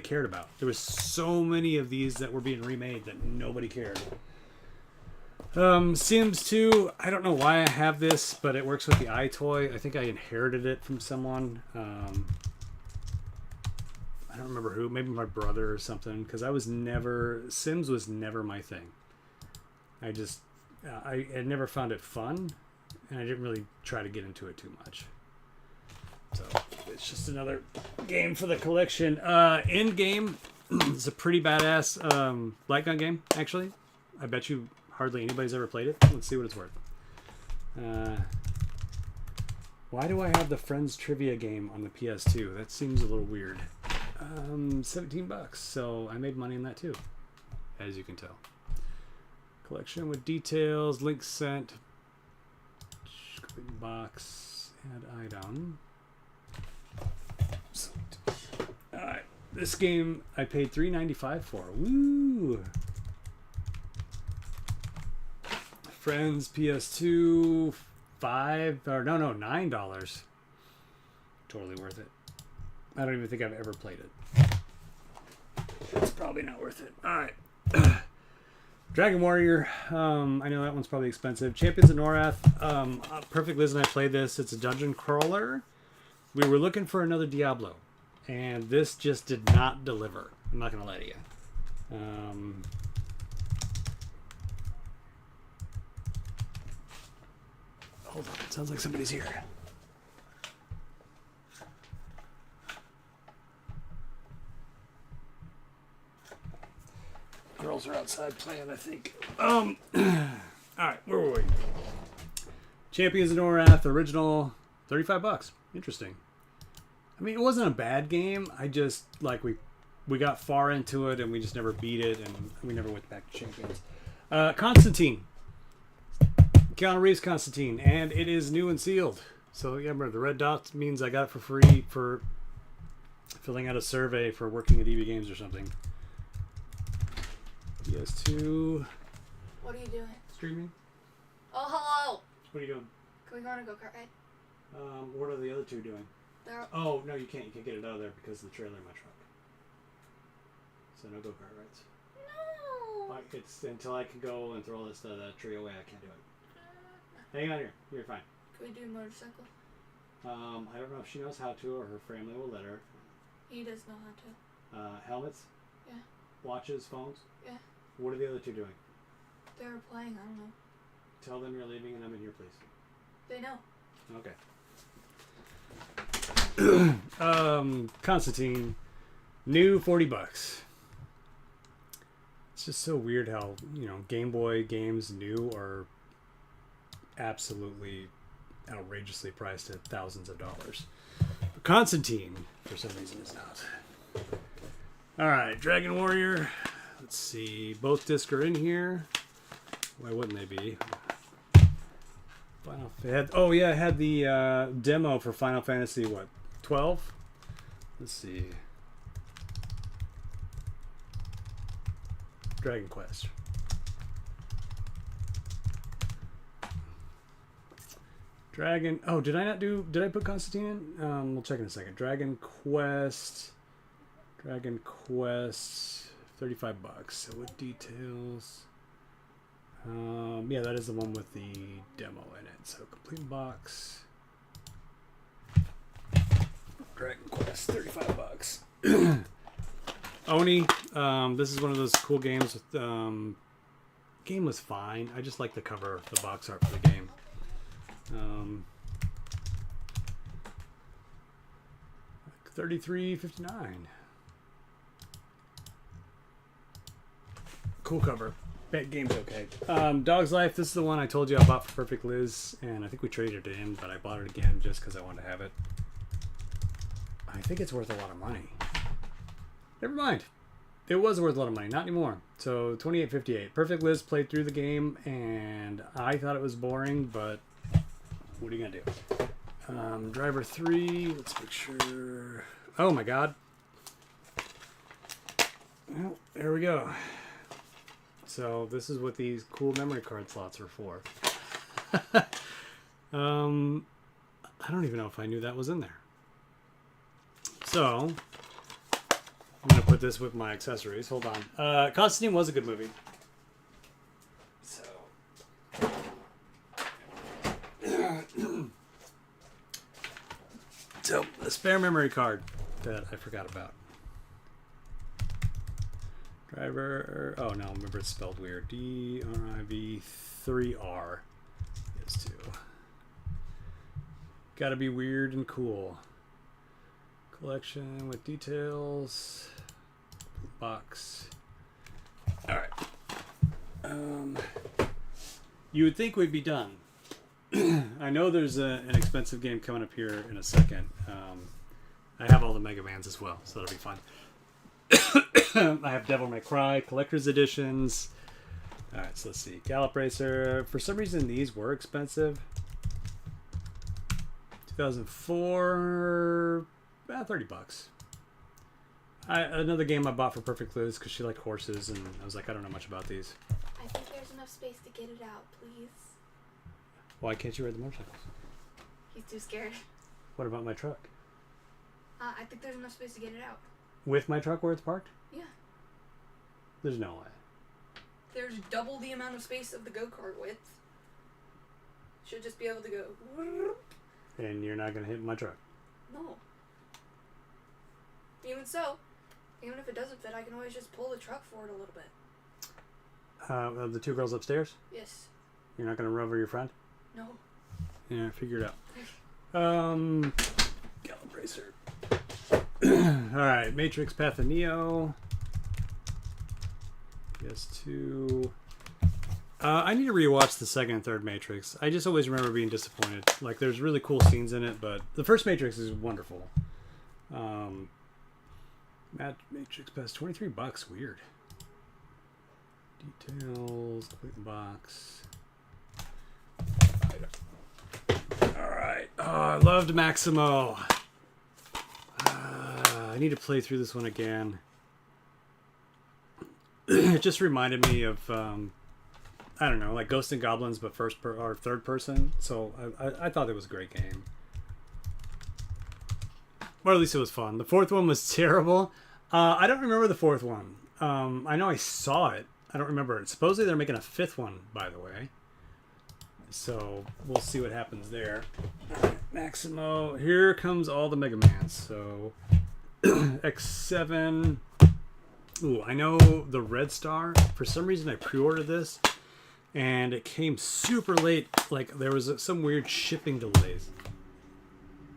cared about. There was so many of these that were being remade that nobody cared. Sims 2, I don't know why I have this, but it works with the iToy. I think I inherited it from someone. I don't remember who, maybe my brother or something, because Sims was never my thing. I had never found it fun, and I didn't really try to get into it too much. So it's just another game for the collection. Endgame is a pretty badass light gun game, actually. I bet you hardly anybody's ever played it. Let's see what it's worth. Why do I have the Friends Trivia game on the PS2? That seems a little weird. $17, so I made money in that too, as you can tell. Collection with details, links sent, box, add item. Alright, this game I paid $3.95 for. Woo! Friends PS2, $9. Totally worth it. I don't even think I've ever played it. It's probably not worth it. Alright. Dragon Warrior. I know that one's probably expensive. Champions of Norath. Perfect Liz and I played this. It's a dungeon crawler. We were looking for another Diablo, and this just did not deliver. I'm not going to lie to you. Sounds like somebody's here. Girls are outside playing, I think. All right, where were we? Champions of Norath, original, $35. Interesting. I mean, it wasn't a bad game. I just like we got far into it and we just never beat it, and we never went back to Champions. Constantine, Keanu Reeves Constantine, and it is new and sealed. So yeah, remember the red dot means I got it for free for filling out a survey for working at EV Games or something. PS2. What are you doing? Streaming. Oh, hello. What are you doing? Can we go on a go-kart ride? What are the other two doing? They're... Oh, no, you can't. You can't get it out of there because of the trailer in my truck. So no go-kart rides. No. It's until I can go and throw all this that tree away, I can't do it. Hang on here. You're fine. Can we do a motorcycle? I don't know if she knows how to or her family will let her. He does know how to. Helmets? Yeah. Watches? Phones? Yeah. What are the other two doing? They're playing, I don't know. Tell them you're leaving and I'm in here, please. They know. Okay. Constantine, new $40. It's just so weird how, Game Boy games new are absolutely outrageously priced at thousands of dollars. But Constantine, for some reason, is not. Alright, Dragon Warrior. Let's see. Both discs are in here. Why wouldn't they be? It had the demo for Final Fantasy, 12? Let's see. Dragon Quest. Did I put Constantine in? We'll check in a second. Dragon Quest, $35. So what details? Yeah, that is the one with the demo in it. So complete box. Dragon Quest, $35. Oni, this is one of those cool games with game was fine. I just like the cover, the box art for the game. $33.59. Cool cover. That game's okay. Dog's Life, this is the one I told you I bought for Perfect Liz, and I think we traded it in, but I bought it again just because I wanted to have it. I think it's worth a lot of money. Never mind. It was worth a lot of money. Not anymore. So, $28.58. Perfect Liz played through the game, and I thought it was boring, but what are you going to do? Driver 3. Let's make sure. Oh, my God. Well, there we go. So this is what these cool memory card slots are for. I don't even know if I knew that was in there. So I'm going to put this with my accessories. Hold on. Constantine was a good movie. So a spare memory card that I forgot about. Driver, oh no, remember it's spelled weird. DRIV3R is 2. Gotta be weird and cool. Collection with details. Box. Alright. You would think we'd be done. I know there's an expensive game coming up here in a second. I have all the Mega Mans as well, so that'll be fun. I have Devil May Cry Collector's Editions. Alright, so let's see. Gallop Racer. For some reason, these were expensive. 2004, about $30. Another game I bought for Perfect Liz because she liked horses, and I was like, I don't know much about these. I think there's enough space to get it out, please. Why can't you ride the motorcycles? He's too scared. What about my truck? I think there's enough space to get it out. With my truck where it's parked? Yeah. There's no way. There's double the amount of space of the go-kart width. Should just be able to go. And you're not going to hit my truck? No. Even so, even if it doesn't fit, I can always just pull the truck forward a little bit. The two girls upstairs? Yes. You're not going to run over your friend? No. Yeah, figure it out. Gallop Racer. Alright, Matrix Path of Neo. PS2. I need to rewatch the second and third Matrix. I just always remember being disappointed. Like, there's really cool scenes in it, but the first Matrix is wonderful. Matrix Pass, $23. Weird. Details, complete the box. Alright. Oh, I loved Maximo. I need to play through this one again. It just reminded me of, I don't know, like Ghosts and Goblins, but or third person. So I thought it was a great game. Or at least it was fun. The fourth one was terrible. I don't remember the fourth one. I know I saw it. I don't remember it. Supposedly they're making a fifth one, by the way. So we'll see what happens there. Alright, Maximo. Here comes all the Mega Mans. So X7. Ooh, I know the Red Star. For some reason I pre-ordered this and it came super late. Like there was some weird shipping delays.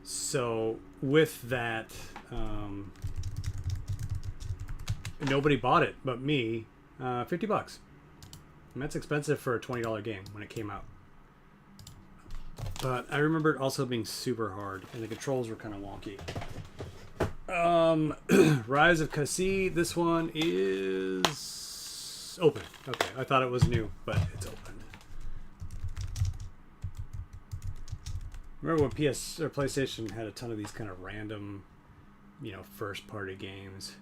So with that, nobody bought it but me. $50. And that's expensive for a $20 game when it came out. But I remember it also being super hard and the controls were kind of wonky. Rise of Kasi. This one is open. Okay, I thought it was new, but it's open. Remember when PS or PlayStation had a ton of these kind of random, you know, first-party games.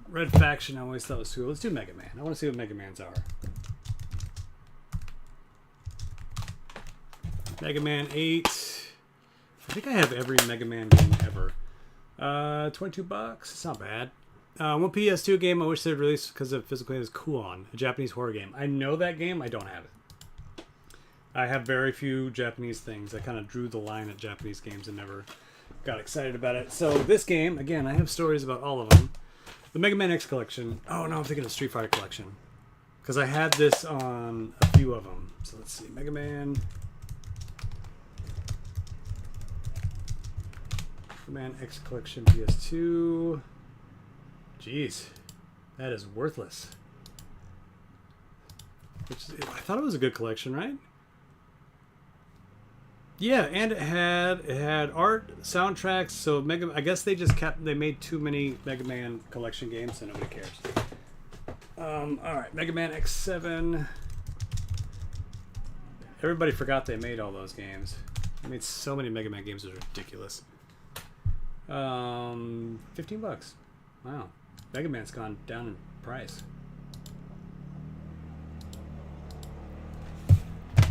Red Faction, I always thought was cool. Let's do Mega Man. I want to see what Mega Mans are. Mega Man 8. I think I have every Mega Man game ever. $22. It's not bad. One PS2 game I wish they'd release because of physical is Kuon, a Japanese horror game. I know that game. I don't have it. I have very few Japanese things. I kind of drew the line at Japanese games and never got excited about it. So this game, again, I have stories about all of them. The Mega Man X collection. Oh no, I'm thinking of Street Fighter collection. Because I had this on a few of them. So let's see. Mega Man. Mega Man X collection PS2. Jeez. That is worthless. I thought it was a good collection, right? Yeah, and it had art, soundtracks. So I guess they made too many Mega Man collection games, so nobody cares. All right, Mega Man X7. Everybody forgot they made all those games. They made so many Mega Man games, it was ridiculous. $15. Wow, Mega Man's gone down in price.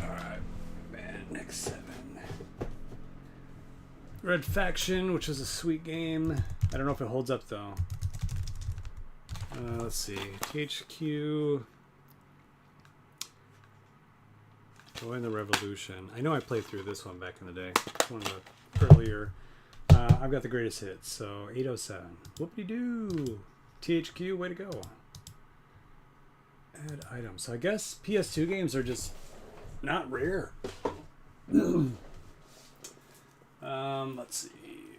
All right, man, X7. Red Faction, which is a sweet game. I don't know if it holds up though. Let's see. THQ. Join the Revolution. I know I played through this one back in the day. One of the earlier. I've got the greatest hits. So 807. Whoop-de-doo. THQ, way to go. Add items. So I guess PS2 games are just not rare. Let's see.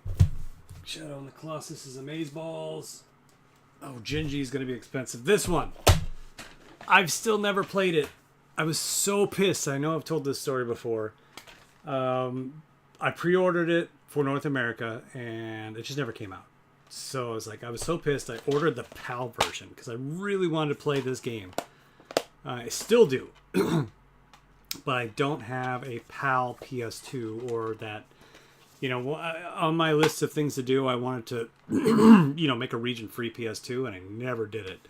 Shadow and the Colossus is Amazeballs. Oh, Gingy's gonna be expensive. This one, I've still never played it. I was so pissed. I know I've told this story before. I pre-ordered it for North America, and it just never came out. So I was so pissed. I ordered the PAL version because I really wanted to play this game. I still do, but I don't have a PAL PS2 or that. You know, on my list of things to do, I wanted to, you know, make a region-free PS2, and I never did it.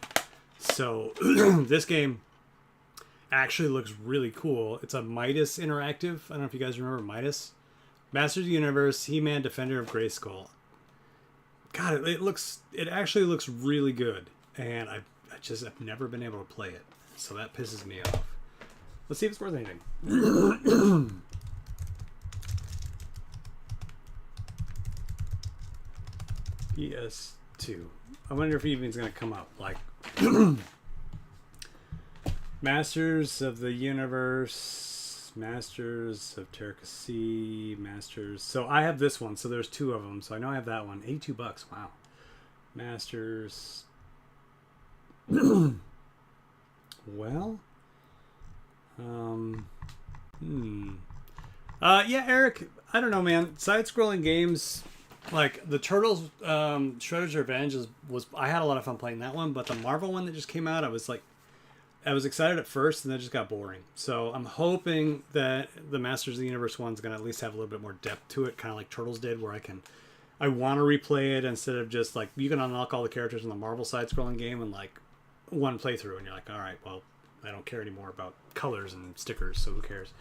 So, this game actually looks really cool. It's a Midas interactive. I don't know if you guys remember Midas. Masters of the Universe, He-Man, Defender of Grayskull. God, it actually looks really good. And I've never been able to play it. So that pisses me off. Let's see if it's worth anything. PS2. I wonder if evening's gonna come up. Like Masters of the Universe, Masters of Terracasee, Masters. So I have this one. So there's 2 of them. So I know I have that one. $82. Wow. Masters. Well. Yeah, Eric. I don't know, man. Side-scrolling games. Like the Turtles, Shredder's Revenge was I had a lot of fun playing that one, but the Marvel one that just came out, I was excited at first, and then it just got boring. So I'm hoping that the Masters of the Universe one's gonna at least have a little bit more depth to it, kind of like Turtles did, where I want to replay it instead of just like you can unlock all the characters in the Marvel side-scrolling game in like one playthrough, and you're like, all right, well, I don't care anymore about colors and stickers, so who cares?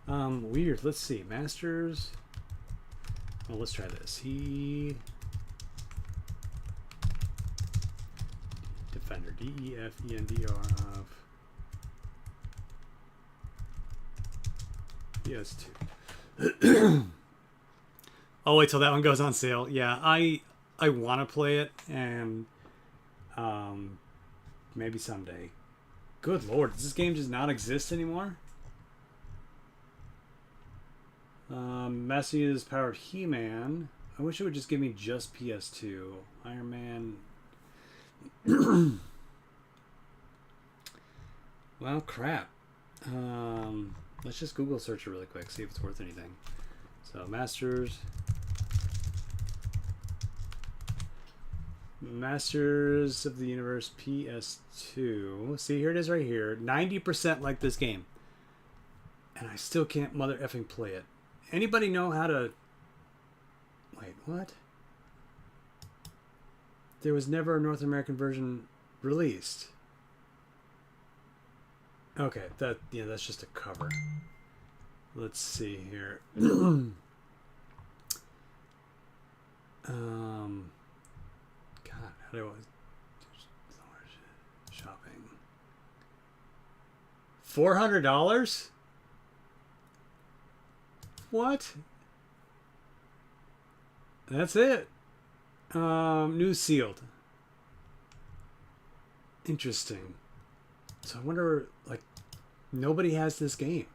Weird. Let's see, Masters. Well, let's try this. Defender, DEFENDR of PS2. I'll wait till that one goes on sale. Yeah, I want to play it, and maybe someday. Good lord, does this game just not exist anymore? Messi's Powered He-Man. I wish it would just give me just PS2. Iron Man. Well, crap. Let's just Google search it really quick, see if it's worth anything. So, Masters of the Universe PS2. See, here it is right here. 90% like this game. And I still can't mother effing play it. Anybody know how to... Wait, what? There was never a North American version released. Okay, that's just a cover. Let's see here. God, how do I... Shopping. $400? What? That's it. New sealed. Interesting. So I wonder, like, nobody has this game.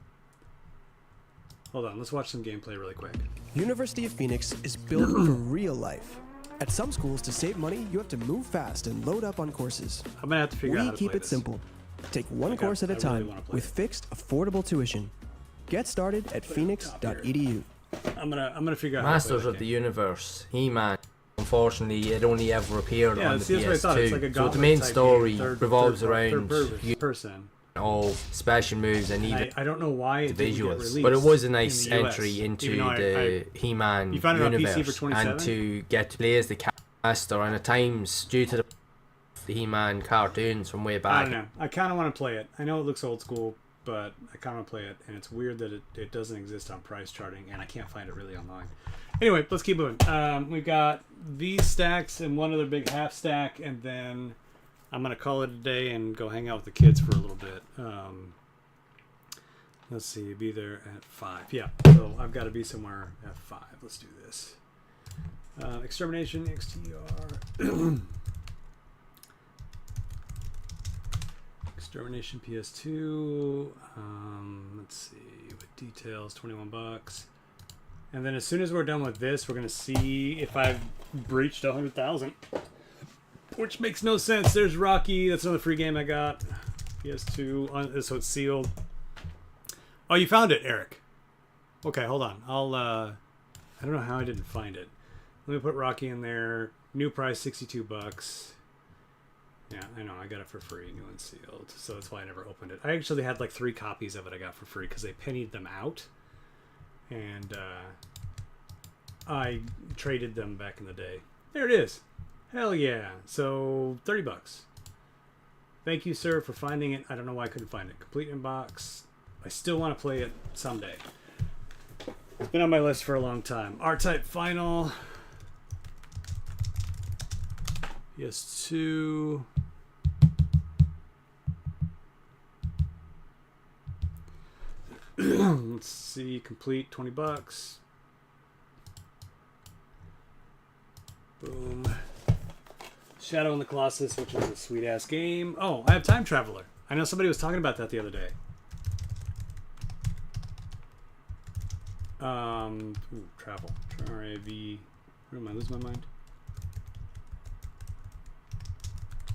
Hold on, let's watch some gameplay really quick. University of Phoenix is built for real life. At some schools, to save money, you have to move fast and load up on courses. I'm gonna have to figure out how to We keep play it this. simple. Take one course at a time with fixed, affordable tuition. Get started at phoenix.edu. I'm gonna figure out Masters how to play of the Universe, He-Man. Unfortunately, it only ever appeared on the see, that's what I thought. It's like a PS2. So the gauntlet main type story game, revolves third around person. all special moves and even I don't know why it the didn't get visuals. released But it was a nice in the US, entry into even though the He-Man you found it on PC for universe, 27? and to get to play as the caster. And at times, due to the He-Man cartoons from way I back, don't know. I kind of want to play it. I know it looks old school, but I kind of want to play it, and it's weird that it doesn't exist on PriceCharting, and I can't find it really online. Anyway, let's keep moving. We've got these stacks and one other big half stack, and then I'm going to call it a day and go hang out with the kids for a little bit. Let's see, be there at 5. Yeah, so I've got to be somewhere at 5. Let's do this. Extermination, XTR. Extermination PS2. Let's see, with details, $21. And then as soon as we're done with this, we're going to see if I've breached 100,000. Which makes no sense. There's Rocky. That's another free game I got. PS2. So it's sealed. Oh, you found it, Eric. Okay, hold on. I don't know how I didn't find it. Let me put Rocky in there. New price, $62. Yeah, I know. I got it for free, new and sealed. So that's why I never opened it. I actually had like 3 copies of it I got for free because they pennied them out. And I traded them back in the day. There it is. Hell yeah. So $30. Thank you, sir, for finding it. I don't know why I couldn't find it. Complete inbox. I still want to play it someday. It's been on my list for a long time. R-Type Final. PS2. Let's see. Complete, $20. Boom. Shadow in the Colossus, which is a sweet ass game. Oh, I have Time Traveler. I know somebody was talking about that the other day. Travel. R-A-V. Where am I losing my mind?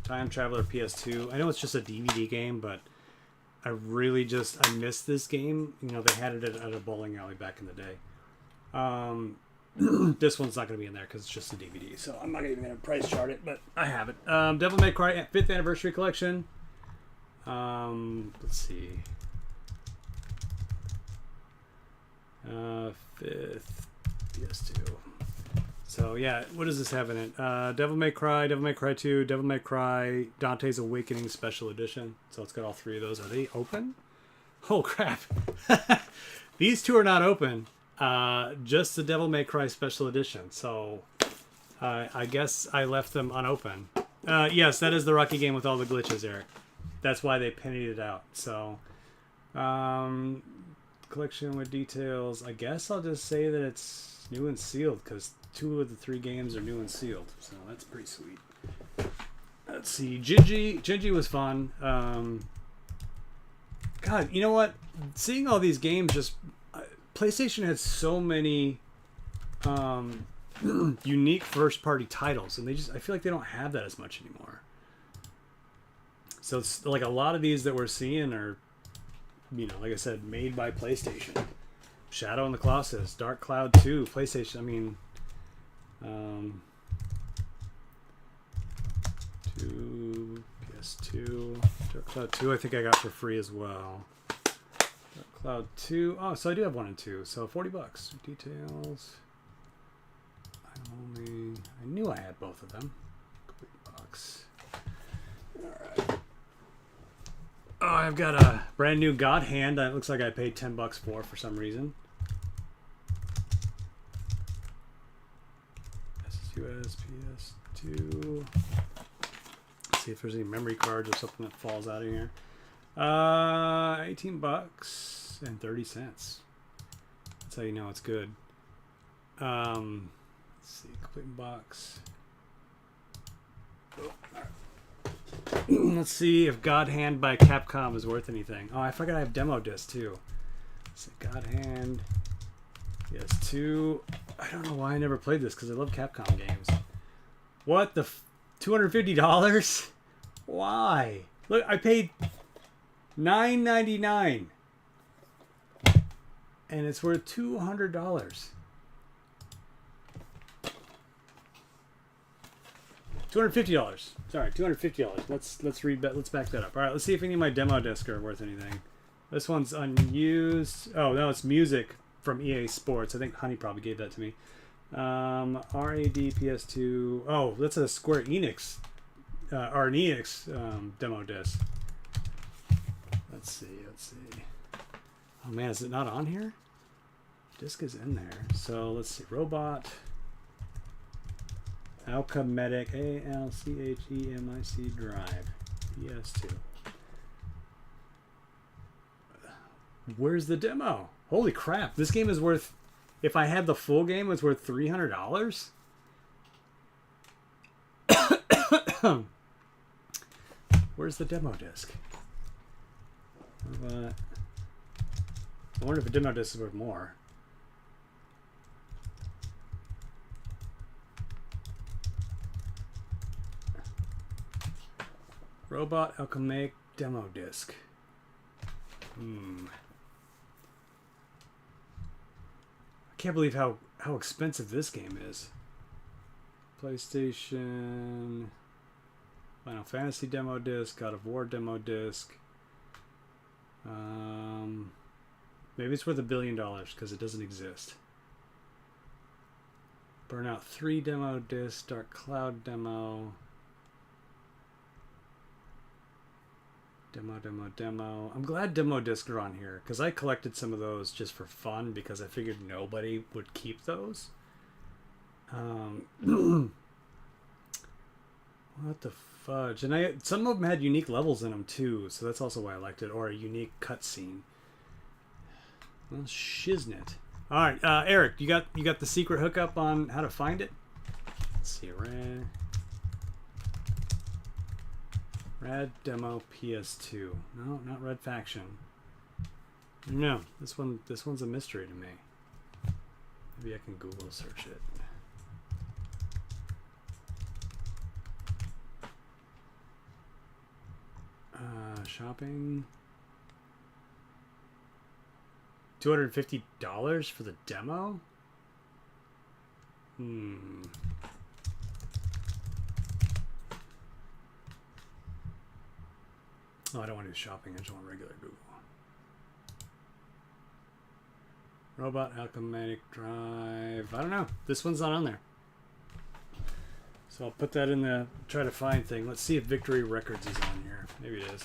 Time Traveler PS2. I know it's just a DVD game, but I really I missed this game. You know, they had it at a bowling alley back in the day. This one's not going to be in there because it's just a DVD, so I'm not even going to price chart it, but I have it. Devil May Cry 5th Anniversary Collection. Let's see. 5th PS2. So yeah, what does this have in it? Devil May Cry 2, Devil May Cry Dante's Awakening Special Edition. So it's got all three of those. Are they open? Oh crap. These two are not open. Just the Devil May Cry Special Edition. So I guess I left them unopened. Yes, that is the Rocky game with all the glitches, Eric. That's why they pennied it out. So collection with details. I guess I'll just say that it's new and sealed because 2 of the 3 games are new and sealed. So that's pretty sweet. Let's see. Gingy was fun. God, you know what? Seeing all these games just... PlayStation has so many unique first-party titles, and I feel like they don't have that as much anymore. So it's like a lot of these that we're seeing are, you know, like I said, made by PlayStation. Shadow in the Colossus, Dark Cloud 2, PlayStation. I mean, 2 PS2, Dark Cloud 2. I think I got for free as well. Dark Cloud 2. Oh, so I do have 1 and 2. So $40. Details. I knew I had both of them. Complete box. All right. Oh, I've got a brand new God Hand that looks like I paid $10 for some reason. SSUS PS2. Let's see if there's any memory cards or something that falls out of here. $18 and 30 cents. That's how you know it's good. Let's see, complete box. Oh, all right. Let's see if God Hand by Capcom is worth anything. Oh, I forgot I have demo disc too. Let's see, God Hand PS2. I don't know why I never played this because I love Capcom games. What the $250? Why? Look, I paid $9.99 and it's worth $200. $250. Sorry, $250. Let's read that. Let's back that up. All right, let's see if any of my demo discs are worth anything. This one's unused. Oh no, it's music from EA Sports. I think Honey probably gave that to me. RAD PS2. Oh, that's a Square Enix, or an Enix demo disc. Let's see. Oh man, is it not on here? Disc is in there. So let's see. Robot. Alchemic, ALCHEMIC drive, PS2. Where's the demo? Holy crap! This game is worth. If I had the full game, it's worth $300. Where's the demo disc? I wonder if a demo disc is worth more. Robot Alchemic demo disc. I can't believe how expensive this game is. PlayStation, Final Fantasy demo disc, God of War demo disc. Maybe it's worth $1 billion because it doesn't exist. Burnout 3 demo disc, Dark Cloud demo. Demo. I'm glad demo discs are on here because I collected some of those just for fun because I figured nobody would keep those. What the fudge? And some of them had unique levels in them too, so that's also why I liked it, or a unique cutscene. Well, shiznit. All right, Eric, you got the secret hookup on how to find it? Let's see, Rare Rad Demo PS2. No, not Red Faction. No, this one's a mystery to me. Maybe I can Google search it. Shopping. $250 for the demo? Hmm. Oh, I don't want to do shopping. I just want regular Google. Robot Alchematic Drive. I don't know. This one's not on there. So I'll put that in the try to find thing. Let's see if Victory Records is on here. Maybe it is.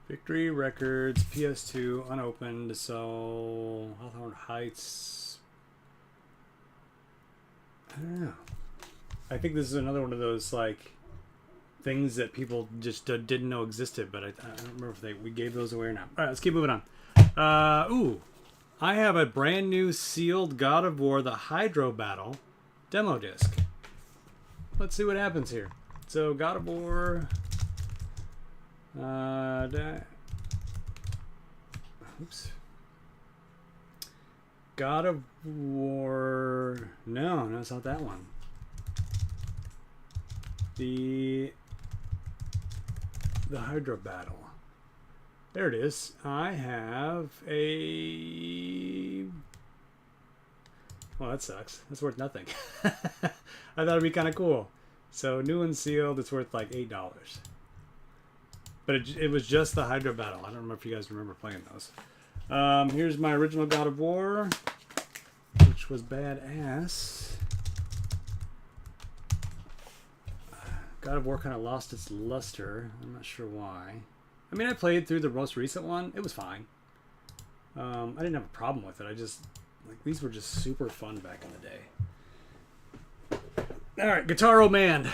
Victory Records, PS2, unopened, so Hawthorne Heights. I don't know. I think this is another one of those like things that people just didn't know existed, but I don't remember if we gave those away or not. All right, let's keep moving on. Ooh, I have a brand new sealed God of War: The Hydro Battle demo disc. Let's see what happens here. So God of War. Oops. God of War. No, it's not that one. The Hydro Battle. There it is. I have a. Well, that sucks. That's worth nothing. I thought it'd be kind of cool. So new and sealed, it's worth like $8. But it was just the Hydro Battle. I don't remember if you guys remember playing those. Here's my original God of War, which was badass. God of War kind of lost its luster. I'm not sure why. I mean, I played through the most recent one. It was fine. I didn't have a problem with it. I just, like, these were just super fun back in the day. All right, Guitar Man.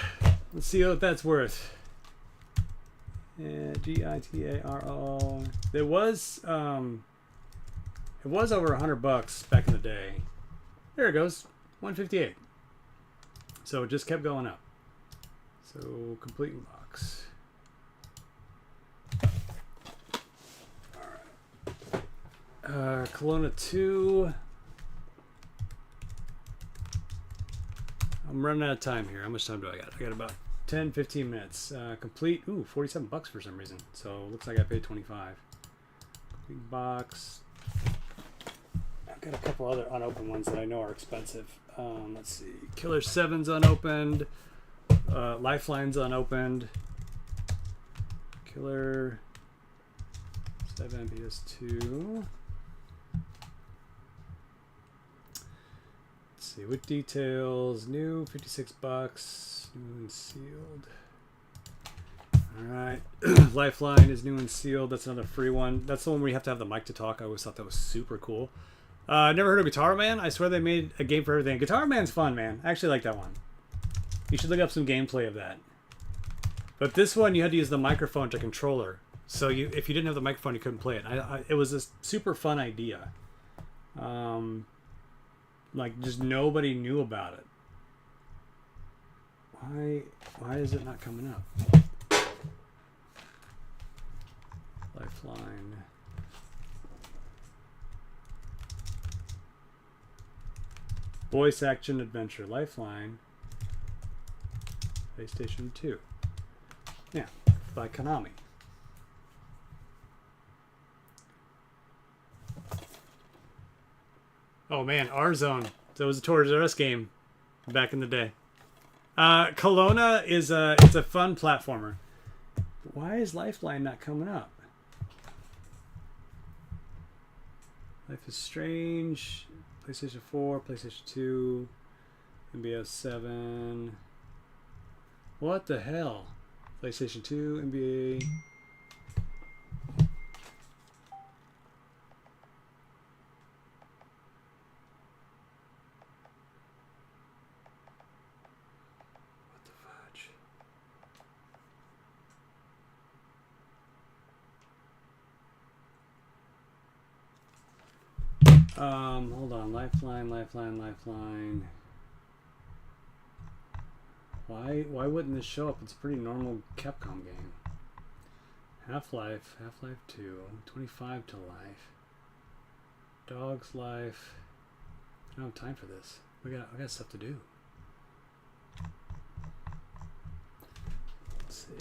Let's see what that's worth. Yeah, Gitaro. It was over $100 back in the day. There it goes, 158. So it just kept going up. So complete box. All right. Kelowna 2. I'm running out of time here. How much time do I got? I got about 10-15 minutes. Complete. Ooh, $47 for some reason. So looks like I paid 25. Complete box. I've got a couple other unopened ones that I know are expensive. Let's see. Killer 7's unopened. Lifeline's unopened. Killer 7 PS2. Let's see. With details. New, $56. New and sealed. Alright. Lifeline is new and sealed. That's another free one. That's the one where you have to have the mic to talk. I always thought that was super cool. Never heard of Guitar Man? I swear they made a game for everything. Guitar Man's fun, man. I actually like that one. You should look up some gameplay of that. But this one, you had to use the microphone to controller. So if you didn't have the microphone, you couldn't play it. It was a super fun idea. Like, just nobody knew about it. Why is it not coming up? Lifeline. Voice action adventure. Lifeline. PlayStation 2. Yeah, by Konami. Oh man, R-Zone. That was a Toys R Us game back in the day. Kelowna is it's a fun platformer. Why is Lifeline not coming up? Life is Strange. PlayStation 4, PlayStation 2, NBA 7. What the hell? PlayStation 2, NBA. What the fudge? Hold on. Lifeline. Why wouldn't this show up? It's a pretty normal Capcom game. Half-Life 2, 25 to life. Dog's Life. I don't have time for this. I got stuff to do. Let's see.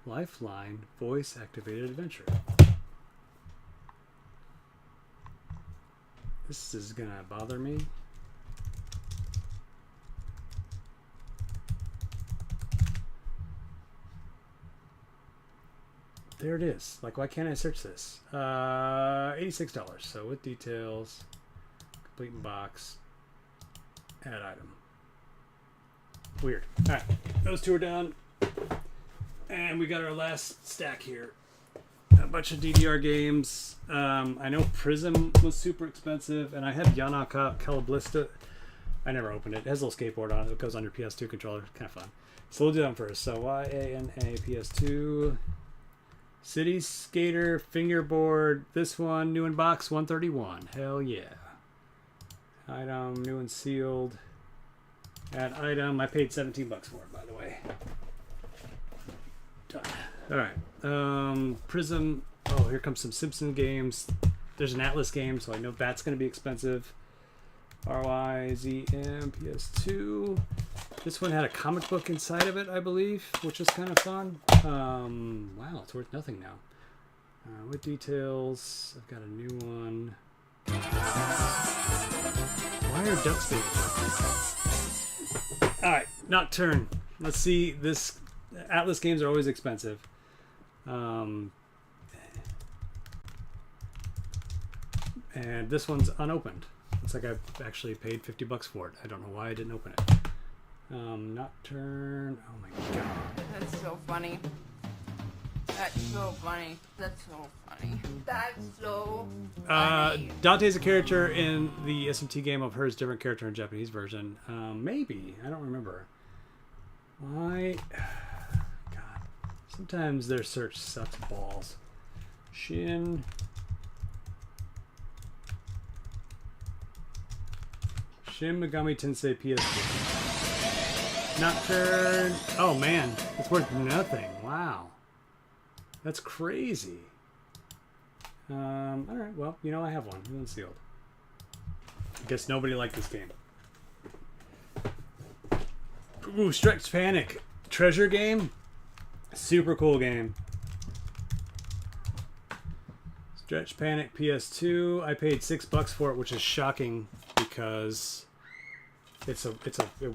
Lifeline voice activated adventure. This is gonna bother me. There it is. Like, why can't I search this? $86. So with details, complete in box, add item. Weird. All right, those two are done, and we got our last stack here. A bunch of DDR games. I know Prism was super expensive, and I have Yana Calablista. I never opened it. It has a little skateboard on it. It goes on your PS2 controller. Kind of fun. So we'll do that first. So YANA PS2. City Skater Fingerboard. This one, new in box, 131. Hell yeah. Item, new and sealed. Add item. I paid $17 for it, by the way. Done. All right. Prism. Oh, here comes some Simpson games. There's an Atlas game, so I know that's going to be expensive. RYZM PS2. This one had a comic book inside of it, I believe, which is kind of fun. Wow, it's worth nothing now. With details, I've got a new one. Why are ducks being? All right, Nocturne. Let's see. This Atlas games are always expensive. And this one's unopened. Looks like I've actually paid $50 for it. I don't know why I didn't open it. Nocturne. Oh my god. That's so funny. That's so funny. That's so funny. That's so funny. Dante's a character in the SMT game of hers, different character in Japanese version. Maybe. I don't remember. Why? God. Sometimes their search sucks balls. Shin Megami Tensei PS2. Nocturne. Oh man, it's worth nothing. Wow, that's crazy. All right. Well, you know I have one. Unsealed. I guess nobody liked this game. Ooh, Stretch Panic treasure game. Super cool game. Stretch Panic PS2. I paid $6 for it, which is shocking because it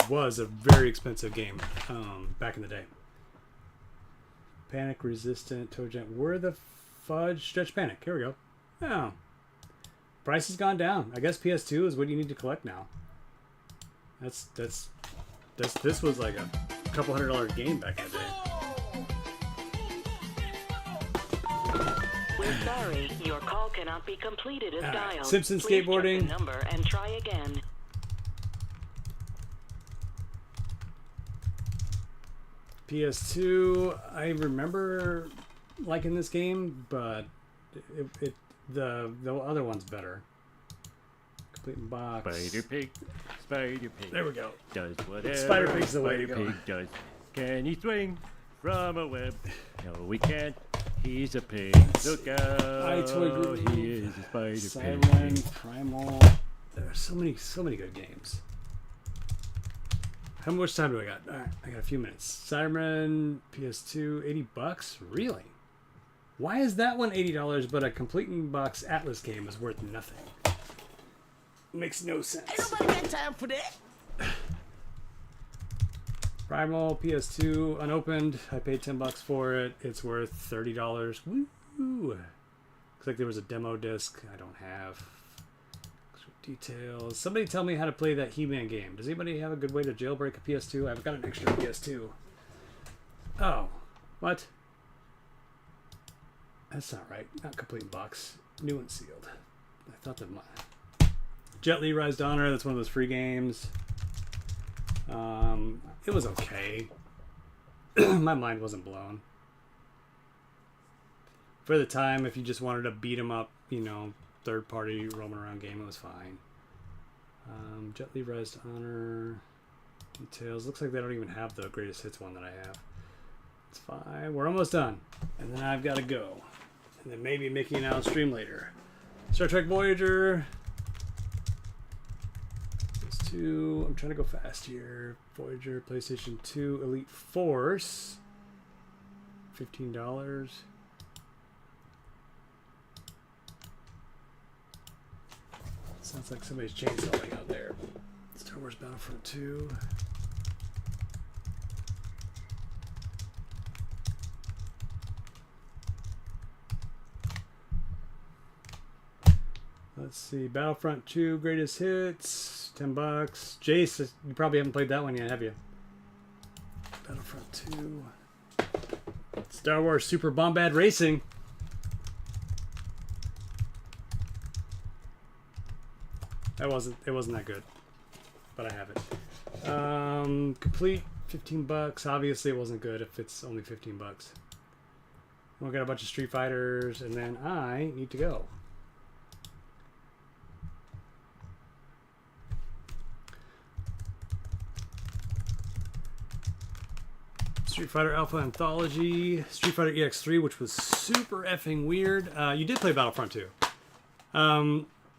was a very expensive game back in the day. Panic Resistant Toe Jam. Where the fudge? Stretch Panic. Here we go. Oh, price has gone down. I guess PS2 is what you need to collect now. This was like a couple $100 game back in the day. We're sorry, your call cannot be completed as dialed. Simpson Please skateboarding. check the number and try again. PS2. I remember liking this game, but the other one's better. Complete in box. Spider Pig. There we go. Does whatever Spider Pig's the way to go. Pig does. Can he swing from a web? No, we can't. He's a pig. Look out! He is a spider Siren, pig. Primal. There are so many good games. How much time do I got? All right, I got a few minutes. Siren PS2, $80. Really? Why is that one $80, but a complete in box Atlas game is worth nothing? Makes no sense. Ain't nobody got time for that. Primal PS2 unopened. I paid $10 for it. It's worth $30. Woo! Looks like there was a demo disc I don't have. Details. Somebody tell me how to play that He-Man game. Does anybody have a good way to jailbreak a PS2? I've got an extra PS2. Oh, what? That's not right. Not complete in box. New and sealed. I thought that might. Jet Li Rise to Honor. That's one of those free games. It was okay. My mind wasn't blown. For the time, if you just wanted to beat 'em up, you know, third-party roaming around game, it was fine. Gently Rezzed Honor details. Looks like they don't even have the greatest hits one that I have. It's fine. We're almost done, and then I've got to go, and then maybe Mickey and I'll stream later. Star Trek Voyager. There's 2. I'm trying to go fast here. Voyager, PlayStation 2, Elite Force. $15. Sounds like somebody's chainsawing out there. Star Wars Battlefront 2. Let's see. Battlefront 2 Greatest Hits. $10. Jace, you probably haven't played that one yet, have you? Battlefront 2. Star Wars Super Bombad Racing. It wasn't that good, but I have it. Complete, $15. Obviously, it wasn't good if it's only $15. We got a bunch of Street Fighters, and then I need to go. Street Fighter Alpha Anthology, Street Fighter EX3, which was super effing weird. You did play Battlefront 2.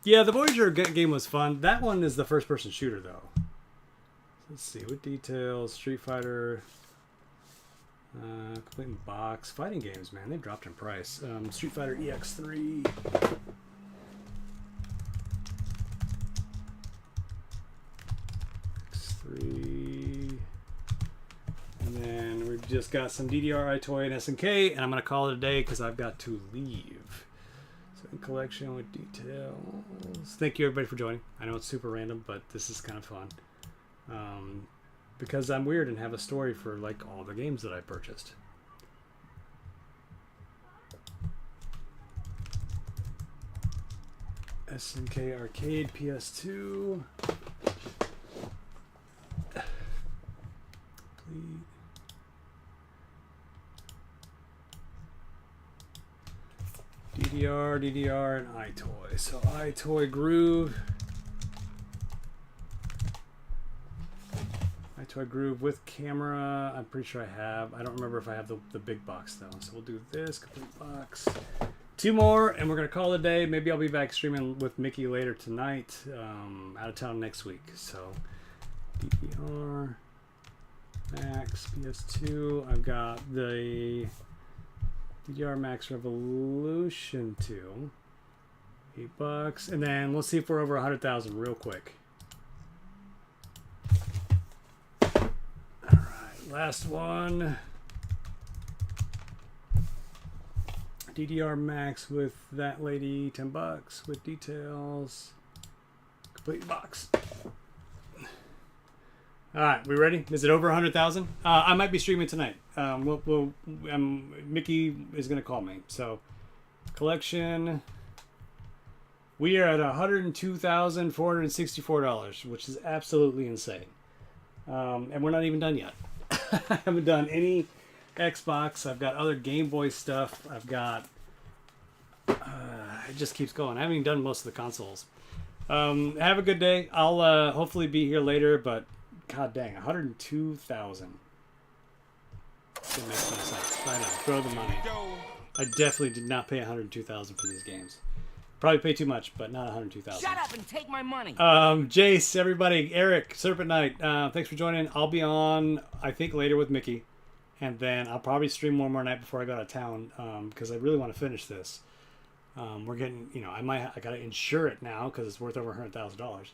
Yeah, the Voyager game was fun. That one is the first-person shooter, though. Let's see, what details? Street Fighter, complete in box. Fighting games, man, they've dropped in price. Street Fighter EX3. X3. And then we've just got some DDR, iToy, and SNK, and I'm going to call it a day because I've got to leave. Collection with details. Thank you everybody for joining. I know it's super random, but this is kind of fun. Because I'm weird and have a story for like all the games that I purchased. SNK Arcade PS2. Please. DDR, and iToy. So iToy Groove. iToy Groove with camera. I'm pretty sure I have. I don't remember if I have the big box though. So we'll do this, complete box. 2 more, and we're going to call it a day. Maybe I'll be back streaming with Mickey later tonight. Out of town next week. So DDR, Max, PS2. I've got the DDR Max Revolution 2, $8, and then let's see if we're over 100,000 real quick. All right, last one. DDR Max with that lady, $10 with details. Complete box. All right, we ready? Is it over 100,000? I might be streaming tonight. Mickey is going to call me. So, collection. We are at $102,464, which is absolutely insane. And we're not even done yet. I haven't done any Xbox. I've got other Game Boy stuff. I've got... it just keeps going. I haven't even done most of the consoles. Have a good day. I'll hopefully be here later, but... God dang, 102,000. It makes no sense. I know, throw the money. I definitely did not pay 102,000 for these games. Probably pay too much, but not 102,000. Shut up and take my money. Jace, everybody, Eric, Serpent Knight, thanks for joining. I'll be on, I think, later with Mickey, and then I'll probably stream one more night before I go out of town, because I really want to finish this. We're getting, I gotta insure it now because it's worth over $100,000.